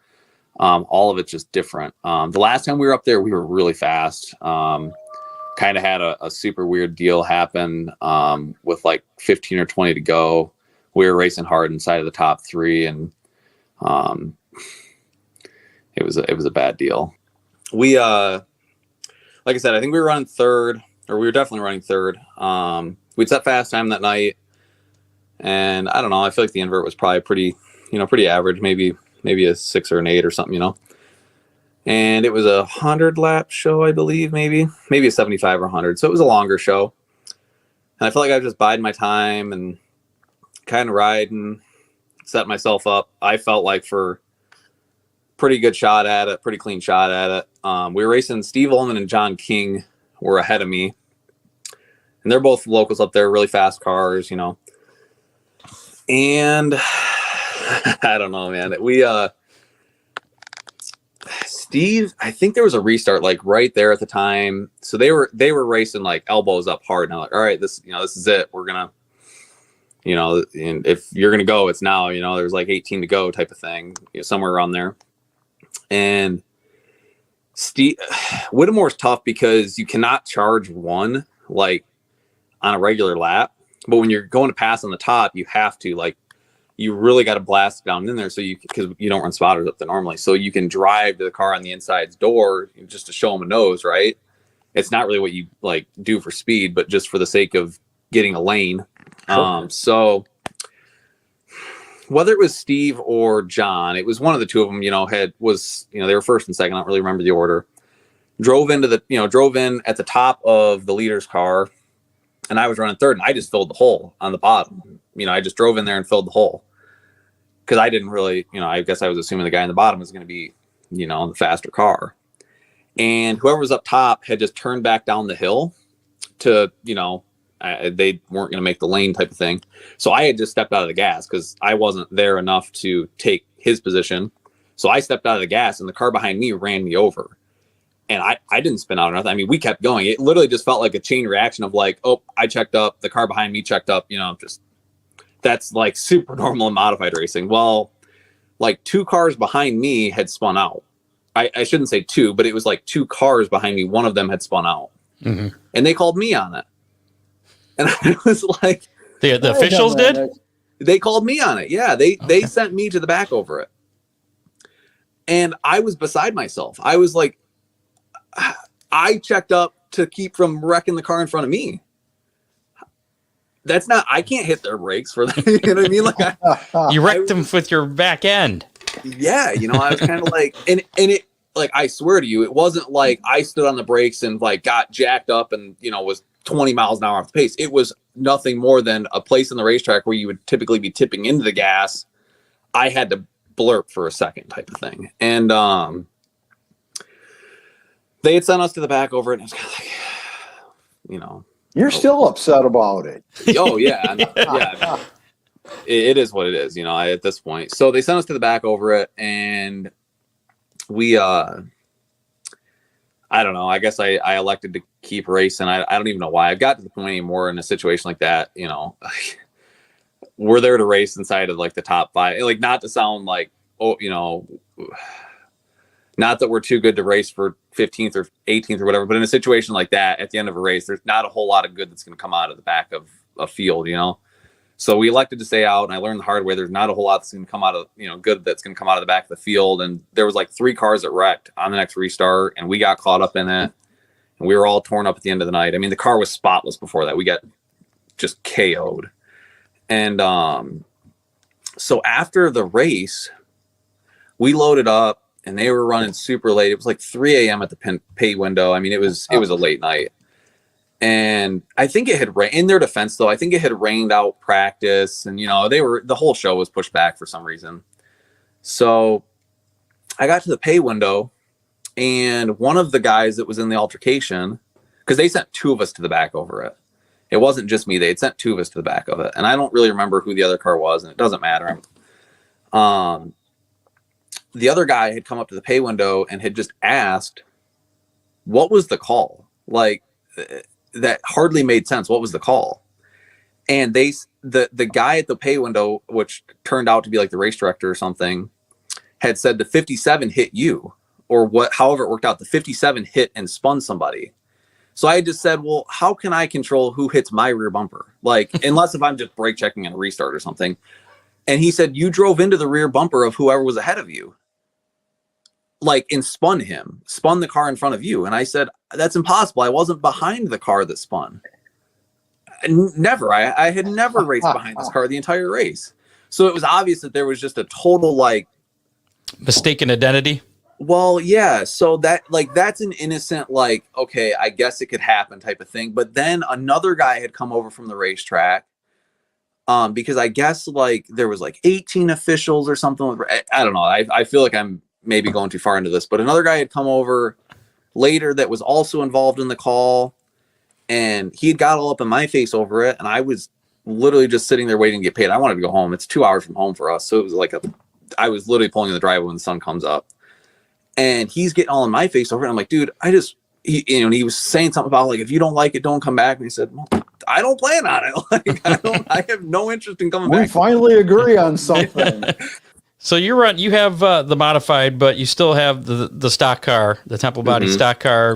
all of it's just different. The last time we were up there, we were really fast. Kind of had a super weird deal happen, with like 15 or 20 to go. We were racing hard inside of the top three, and it was a bad deal. We, like I said, I think we were running third, or we were definitely running third. We'd set fast time that night, and I don't know, I feel like the invert was probably pretty average, maybe a 6 or an 8 or something, And it was 100-lap show, I believe, maybe a 75 or 100. So it was a longer show. And I felt like I was just biding my time and kind of riding, set myself up. I felt like for pretty good shot at it, pretty clean shot at it. We were racing. Steve Ullman and John King were ahead of me. And they're both locals up there, really fast cars, And I don't know, man. Steve, I think there was a restart like right there at the time. So they were racing like elbows up hard. And I'm like, all right, this is it. We're gonna, and if you're gonna go, it's now. There's like 18 to go type of thing, somewhere around there. And Steve Whittemore's tough because you cannot charge one like on a regular lap, but when you're going to pass on the top, you have to, like, you really got to blast down in there because you don't run spotters up there normally. So you can drive to the car on the inside's door just to show them a nose, right? It's not really what you like do for speed, but just for the sake of getting a lane. Sure. So whether it was Steve or John, it was one of the two of them, they were first and second. I don't really remember the order. Drove in at the top of the leader's car, and I was running third, and I just filled the hole on the bottom. I just drove in there and filled the hole because I didn't really, I guess I was assuming the guy in the bottom was going to be, the faster car. And whoever was up top had just turned back down the hill to, they weren't going to make the lane type of thing. So I had just stepped out of the gas because I wasn't there enough to take his position. So I stepped out of the gas, and the car behind me ran me over. And I didn't spin out or nothing. I mean, we kept going. It literally just felt like a chain reaction of like, oh, I checked up, the car behind me checked up, that's like super normal in modified racing. Well, like 2 cars behind me had spun out. I shouldn't say 2, but it was like 2 cars behind me. One of them had spun out, and they called me on it. And I was like, the officials did? They called me on it. Yeah. They sent me to the back over it. And I was beside myself. I was like, I checked up to keep from wrecking the car in front of me. I can't hit their brakes for that. You know what I mean? Like you wrecked them with your back end. Yeah. I was kind of like, and it, like, I swear to you, it wasn't like I stood on the brakes and like got jacked up and, was 20 miles an hour off the pace. It was nothing more than a place in the racetrack where you would typically be tipping into the gas. I had to blurb for a second type of thing. And they had sent us to the back over it, and it was kind of like, you know. You're still upset about it. Oh, yeah. Yeah. It is what it is, you know, at this point. So they sent us to the back over it, and we, I don't know. I guess I elected to keep racing. I don't even know why. I've got to the point anymore in a situation like that, you know. We're there to race inside of like the top 5. Like, not to sound like, oh, you know, not that we're too good to race for 15th or 18th or whatever, but in a situation like that, at the end of a race, there's not a whole lot of good that's going to come out of the back of a field, you know. So we elected to stay out, and I learned the hard way. There's not a whole lot that's going to come out of, you know, good that's going to come out of the back of the field. And there was like 3 cars that wrecked on the next restart, and we got caught up in it, and we were all torn up at the end of the night. I mean, the car was spotless before that. We got just KO'd. And so after the race, we loaded up, and they were running super late. It was like 3 a.m. at the pay window. I mean, it was a late night. And I think it had rained. In their defense, though, I think it had rained out practice, and you know, the whole show was pushed back for some reason. So I got to the pay window, and one of the guys that was in the altercation, because they sent 2 of us to the back over it. It wasn't just me; they had sent 2 of us to the back of it, and I don't really remember who the other car was, and it doesn't matter. The other guy had come up to the pay window and had just asked, "What was the call?" Like. That hardly made sense. What was the call? And the guy at the pay window, which turned out to be like the race director or something, had said the 57 hit you, or however it worked out. The 57 hit and spun somebody. So I just said, well, how can I control who hits my rear bumper? Like, unless if I'm just brake checking in a restart or something. And he said, you drove into the rear bumper of whoever was ahead of you. Like, and spun the car in front of you. And I said, that's impossible. I wasn't behind the car that spun. Never. I had never raced behind this car the entire race. So it was obvious that there was just a total, like, mistaken identity. Well, yeah. So that's an innocent, like, okay, I guess it could happen type of thing. But then another guy had come over from the racetrack. Because I guess like there was like 18 officials or something. I don't know. I feel like I'm maybe going too far into this, but another guy had come over later that was also involved in the call, and he had got all up in my face over it. And I was literally just sitting there waiting to get paid. I wanted to go home. It's 2 hours from home for us. So it was like I was literally pulling in the driveway when the sun comes up, and he's getting all in my face over it. I'm like, dude, he was saying something about like, if you don't like it, don't come back. And he said, well, I don't plan on it. Like, I have no interest in coming back. We finally agree on something. So you have the modified, but you still have the stock car, the Temple Body stock car,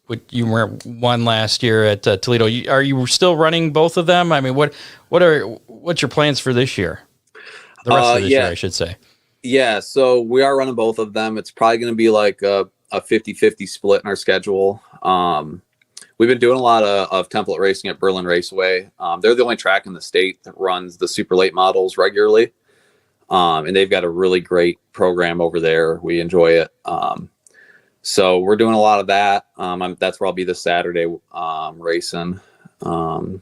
which you won last year at Toledo. Are you still running both of them? I mean, what's your plans for this year? The rest of this year, I should say. Yeah, so we are running both of them. It's probably going to be like a 50-50 split in our schedule. We've been doing a lot of template racing at Berlin Raceway. They're the only track in the state that runs the super late models regularly. And they've got a really great program over there. We enjoy it. So we're doing a lot of that. That's where I'll be this Saturday racing. Not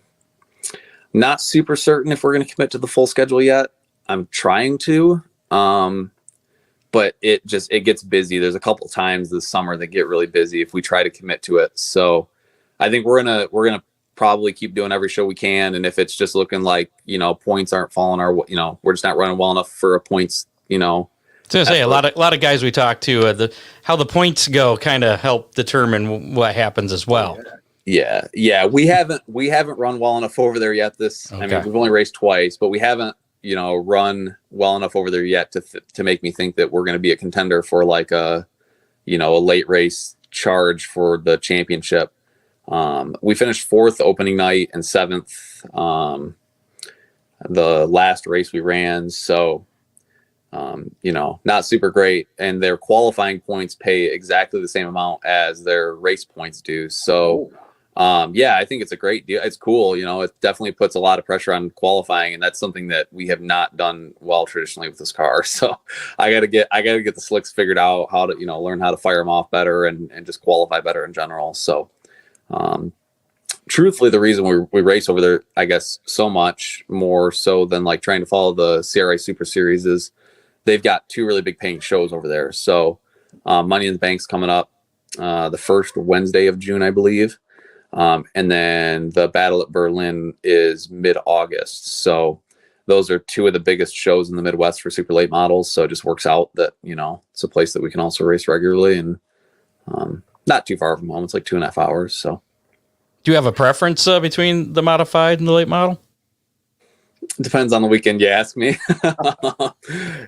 super certain if we're going to commit to the full schedule yet. I'm trying to, but it gets busy. There's a couple times this summer that get really busy if we try to commit to it. So I think we're gonna probably keep doing every show we can, and if it's just looking like, you know, points aren't falling we're just not running well enough for a points, you know. I was gonna say a lot of guys we talk to, how the points go kind of help determine what happens as well. Yeah. We haven't run well enough over there yet. I mean, we've only raced twice, but we haven't, you know, run well enough over there yet to make me think that we're going to be a contender for like a late race charge for the championship. We finished 4th opening night and 7th the last race we ran. So, not super great. And their qualifying points pay exactly the same amount as their race points do. So, I think it's a great deal. It's cool. You know, it definitely puts a lot of pressure on qualifying, and that's something that we have not done well traditionally with this car. So I got to get the slicks figured out, how to, learn how to fire them off better and just qualify better in general. So, truthfully, the reason we race over there, I guess, so much more so than like trying to follow the CRA Super Series is they've got two really big paying shows over there. So Money in the Bank's coming up the first Wednesday of June, I believe. And then the Battle at Berlin is mid-August. So those are two of the biggest shows in the Midwest for super late models. So it just works out that, it's a place that we can also race regularly, and not too far from home. It's like 2.5 hours. So do you have a preference between the modified and the late model? Depends on the weekend, you ask me.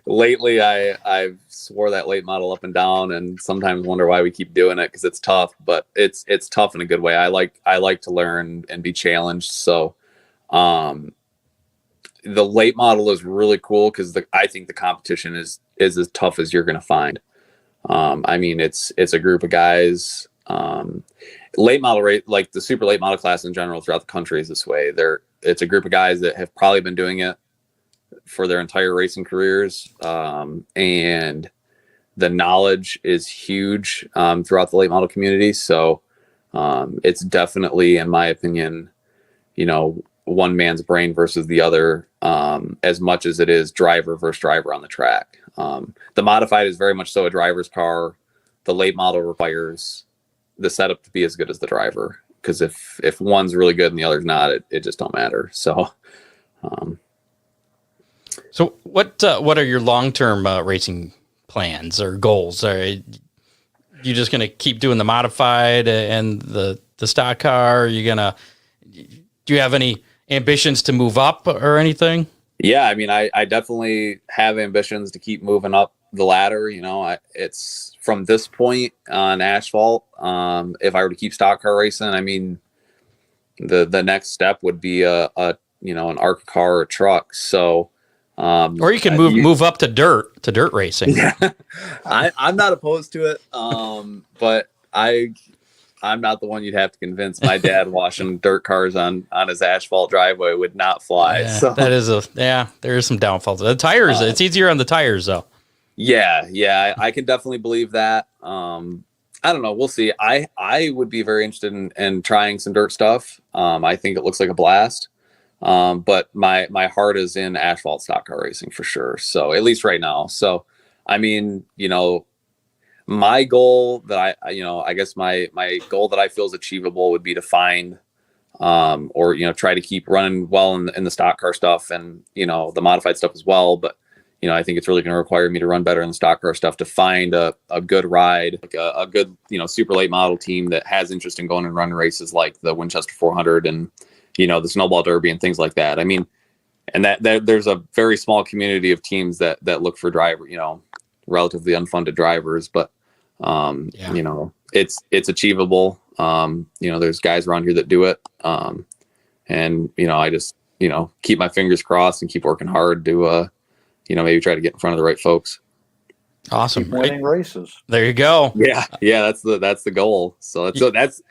Lately, I've swore that late model up and down, and sometimes wonder why we keep doing it, because it's tough. But it's tough in a good way. I like to learn and be challenged. So, the late model is really cool because I think the competition is as tough as you're going to find. I mean, it's a group of guys. Late model rate, like the super late model class in general throughout the country, is this way. It's a group of guys that have probably been doing it for their entire racing careers. And the knowledge is huge throughout the late model community. So it's definitely, in my opinion, one man's brain versus the other, as much as it is driver versus driver on the track. The modified is very much so a driver's car. The late model requires the setup to be as good as the driver, because if one's really good and the other's not, it just don't matter. So so what are your long-term racing plans or goals? Are you just going to keep doing the modified and the stock car? Do you have any ambitions to move up or anything? Yeah, I mean, I definitely have ambitions to keep moving up the ladder. It's from this point on asphalt. If I were to keep stock car racing, I mean, the next step would be an ARCA car or a truck. So, or you can move up to dirt racing. Yeah, I'm not opposed to it. But I'm not the one you'd have to convince. My dad washing dirt cars on his asphalt driveway would not fly. Yeah, so there is some downfalls. The tires, it's easier on the tires though. Yeah, I can definitely believe that. I don't know. We'll see. I would be very interested in trying some dirt stuff. I think it looks like a blast. But my heart is in asphalt stock car racing for sure. So at least right now. So, I mean, my goal that I guess my goal that I feel is achievable would be to find, or, try to keep running well in the stock car stuff and, the modified stuff as well. But, I think it's really going to require me to run better in the stock car stuff to find a good ride, like a good, super late model team that has interest in going and running races like the Winchester 400 and, the Snowball Derby and things like that. I mean, and that there's a very small community of teams that look for driver, relatively unfunded drivers, but, it's achievable. There's guys around here that do it. And, I just, keep my fingers crossed and keep working hard to, maybe try to get in front of the right folks. Awesome. Winning races. There you go. Yeah. That's the goal. So that's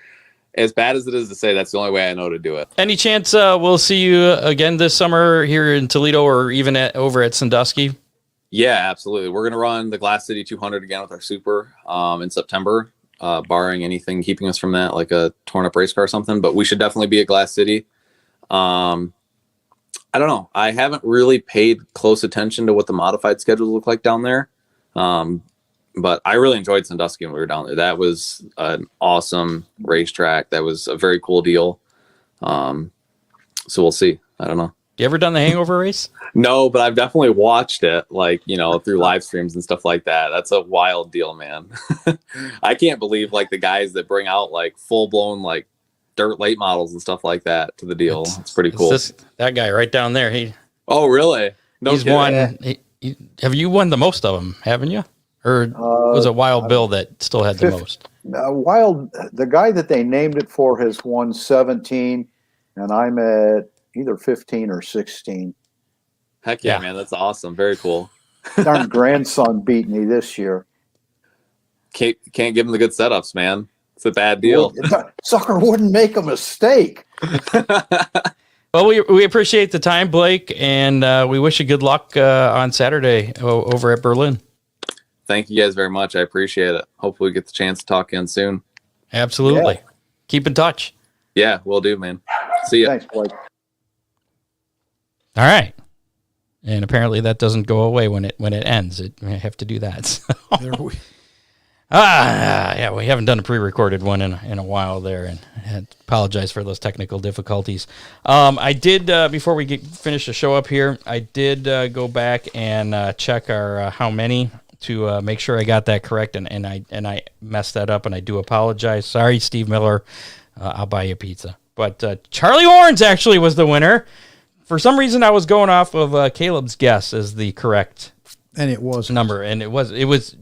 as bad as it is to say, that's the only way I know to do it. Any chance we'll see you again this summer here in Toledo or even over at Sandusky? Yeah, absolutely. We're going to run the Glass City 200 again with our super in September, barring anything keeping us from that, like a torn up race car or something, but we should definitely be at Glass City. I don't know. I haven't really paid close attention to what the modified schedules look like down there. But I really enjoyed Sandusky when we were down there. That was an awesome racetrack. That was a very cool deal. So we'll see. I don't know. You ever done the hangover race? No, but I've definitely watched it, like, through live streams and stuff like that. That's a wild deal, man. I can't believe the guys that bring out full blown dirt late models and stuff like that to the deal. It's pretty cool. That guy right down there. Oh, really? No, he's won. Have you won the most of them? Haven't you? Or was it Wild Bill that still had the most? The guy that they named it for has won 17, and I'm at either 15 or 16. Heck yeah, man. That's awesome. Very cool. Darn grandson beat me this year. Can't give him the good setups, man. It's a bad deal. Sucker wouldn't make a mistake. Well, we appreciate the time, Blake, and we wish you good luck on Saturday over at Berlin. Thank you guys very much. I appreciate it. Hopefully we get the chance to talk again soon. Absolutely. Yeah. Keep in touch. Yeah, will do, man. See ya. Thanks, Blake. All right. And apparently that doesn't go away when it ends. I have to do that. So. Yeah, we haven't done a pre-recorded one in a while there, and I apologize for those technical difficulties. I did, before we finish the show up here, I did go back and check our how many to make sure I got that correct, and I messed that up, and I do apologize. Sorry, Steve Miller. I'll buy you a pizza. But Charlie Orns actually was the winner. For some reason, I was going off of Caleb's guess as the correct. And it was number, and it was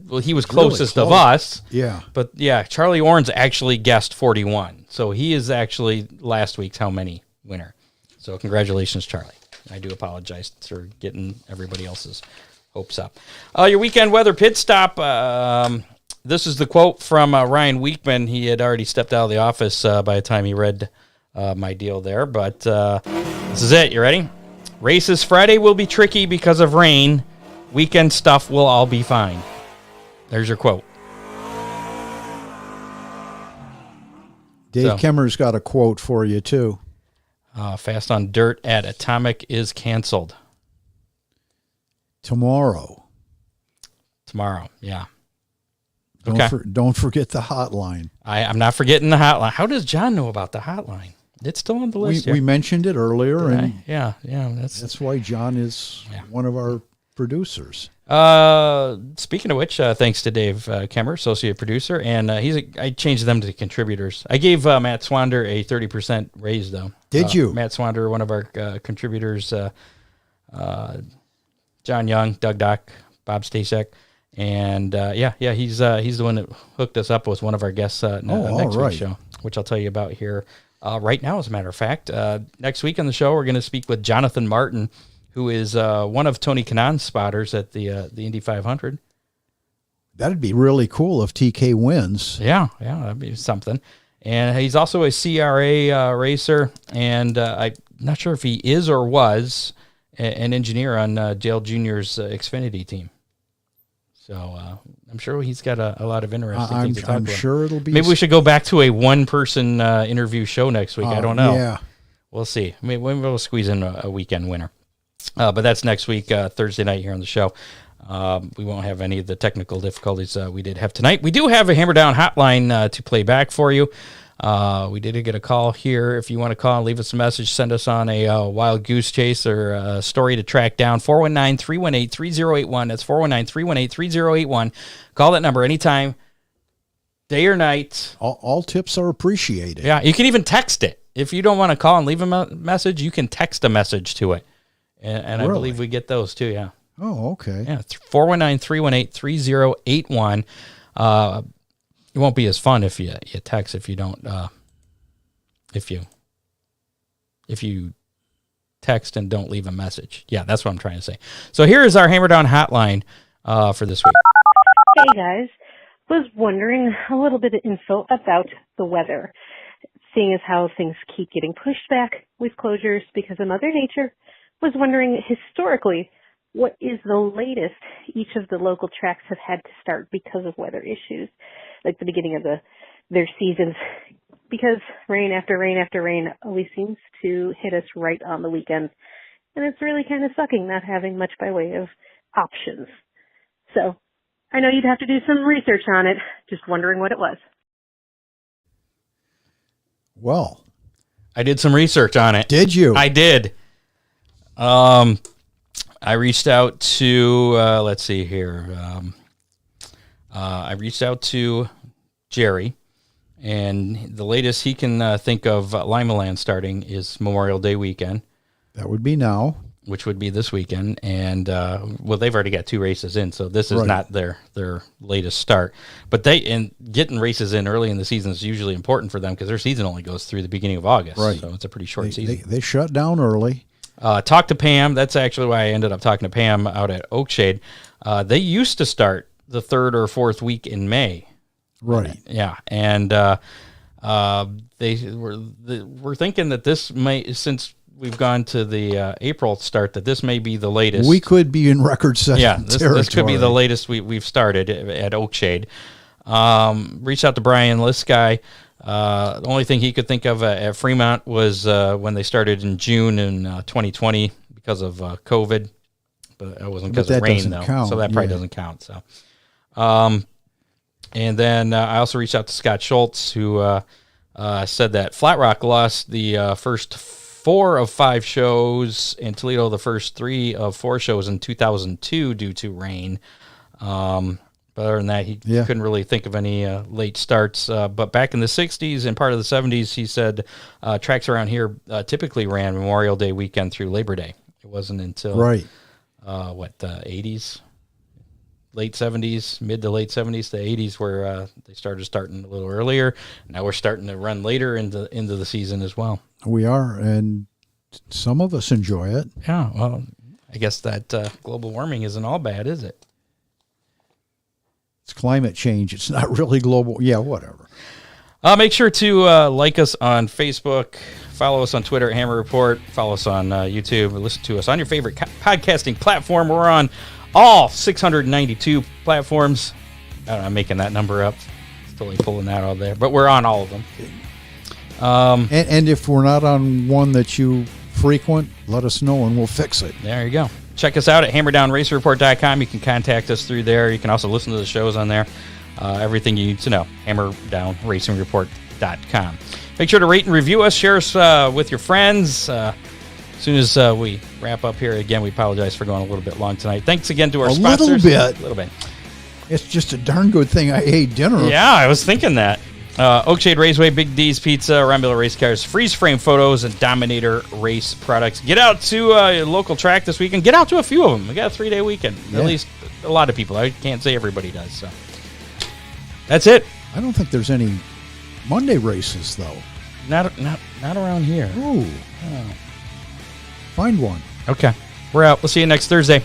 well, he was closest really close. Of us. Yeah. But yeah, Charlie Orns actually guessed 41. So he is actually last week's how many winner. So congratulations, Charlie. I do apologize for getting everybody else's hopes up. Your weekend weather pit stop. This is the quote from Ryan Weekman. He had already stepped out of the office by the time he read my deal there. But this is it. You ready? Races Friday will be tricky because of rain. Weekend stuff will all be fine. There's your quote. Dave Kemmer's got a quote for you, too. Fast on Dirt at Atomic is canceled. Tomorrow, yeah. Don't forget the hotline. I'm not forgetting the hotline. How does John know about the hotline? It's still on the list. We mentioned it earlier. Yeah. That's why John is one of our producers. Speaking of which, thanks to Dave Kemmer, associate producer, and I changed them to contributors. I gave Matt Swander a 30% raise, though. Did you? Matt Swander, one of our contributors, John Young, Doug Dock, Bob Stasek, and he's the one that hooked us up with one of our guests next week's show, which I'll tell you about here right now. As a matter of fact, next week on the show, we're going to speak with Jonathan Martin, who is one of Tony Kanon's spotters at the Indy 500. That'd be really cool if TK wins. Yeah, that'd be something. And he's also a CRA racer, and I'm not sure if he is or was an engineer on Dale Jr.'s Xfinity team. So I'm sure he's got a lot of interesting things to talk about. I'm sure it'll be... Maybe we should go back to a one-person interview show next week. I don't know. Yeah. We'll see. Maybe we'll squeeze in a weekend winner. But that's next week, Thursday night here on the show. We won't have any of the technical difficulties we did have tonight. We do have a Hammer Down hotline to play back for you. We did get a call here. If you want to call and leave us a message, send us on a wild goose chase or a story to track down, 419-318-3081. That's 419-318-3081. Call that number anytime, day or night. All tips are appreciated. Yeah, you can even text it. If you don't want to call and leave a message, you can text a message to it. And I believe we get those too, yeah. Oh, okay. Yeah, 419-318-3081. It won't be as fun if you text if you don't if you text and don't leave a message. Yeah, that's what I'm trying to say. So here is our Hammer Down hotline for this week. Hey guys, was wondering a little bit of info about the weather, seeing as how things keep getting pushed back with closures because of Mother Nature. Was wondering historically, what is the latest each of the local tracks have had to start because of weather issues, like the beginning of their seasons, because rain after rain after rain always seems to hit us right on the weekend, and it's really kind of sucking not having much by way of options. So I know you'd have to do some research on it, just wondering what it was. Well, I did some research on it. Did you? I did. I reached out to, let's see here. I reached out to Jerry, and the latest he can think of Lima Land starting is Memorial Day weekend. That would be now. Which would be this weekend. And, well, they've already got 2 races in, so this is not their latest start. But getting races in early in the season is usually important for them because their season only goes through the beginning of August. Right. So it's a pretty short season. They shut down early. Talk to Pam. That's actually why I ended up talking to Pam out at Oakshade. They used to start the 3rd or 4th week in May. Right. Yeah. And they were thinking that this may, since we've gone to the April start, that this may be the latest. We could be in record-setting territory. This could be the latest we've started at Oakshade. Reached out to Brian Lisky. The only thing he could think of at Fremont was when they started in June in 2020 because of COVID. but it wasn't because of rain though. Count. So that probably doesn't count. So, and then I also reached out to Scott Schultz, who said that Flat Rock lost the first 4 of 5 shows, and Toledo the first 3 of 4 shows in 2002 due to rain. But other than that, he couldn't really think of any late starts. But back in the 60s and part of the 70s, he said tracks around here typically ran Memorial Day weekend through Labor Day. It wasn't until, the 80s? Late 70s, mid to late 70s, the 80s, where they starting a little earlier. Now we're starting to run later into the season as well. We are, and some of us enjoy it. Yeah, well, I guess that global warming isn't all bad, is it? It's climate change. It's not really global. Yeah, whatever. Make sure to like us on Facebook, follow us on Twitter at Hammer Report, follow us on YouTube, listen to us on your favorite podcasting platform. We're on all 692 platforms. I don't know, I'm making that number up. Still pulling that out there, but we're on all of them. And if we're not on one that you frequent, let us know and we'll fix it. There you go. Check us out at hammerdownracerreport.com. You can contact us through there. You can also listen to the shows on there. Everything you need to know, hammerdownracingreport.com. Make sure to rate and review us. Share us with your friends. As soon as we wrap up here, again, we apologize for going a little bit long tonight. Thanks again to our sponsors. A little bit. It's just a darn good thing I ate dinner. Yeah, I was thinking that. Oakshade Raceway, Big D's Pizza, Rambler Race Cars, freeze frame photos, and Dominator Race Products. Get out to a local track this weekend. Get out to a few of them. We got a 3-day weekend. Yeah. At least a lot of people. I can't say everybody does. So that's it. I don't think there's any Monday races though. Not around here. Ooh. Oh. Find one. Okay. We're out. We'll see you next Thursday.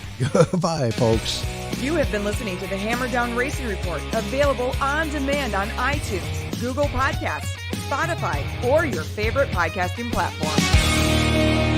Bye, folks. You have been listening to the Hammer Down Racing Report, available on demand on iTunes, Google Podcasts, Spotify, or your favorite podcasting platform.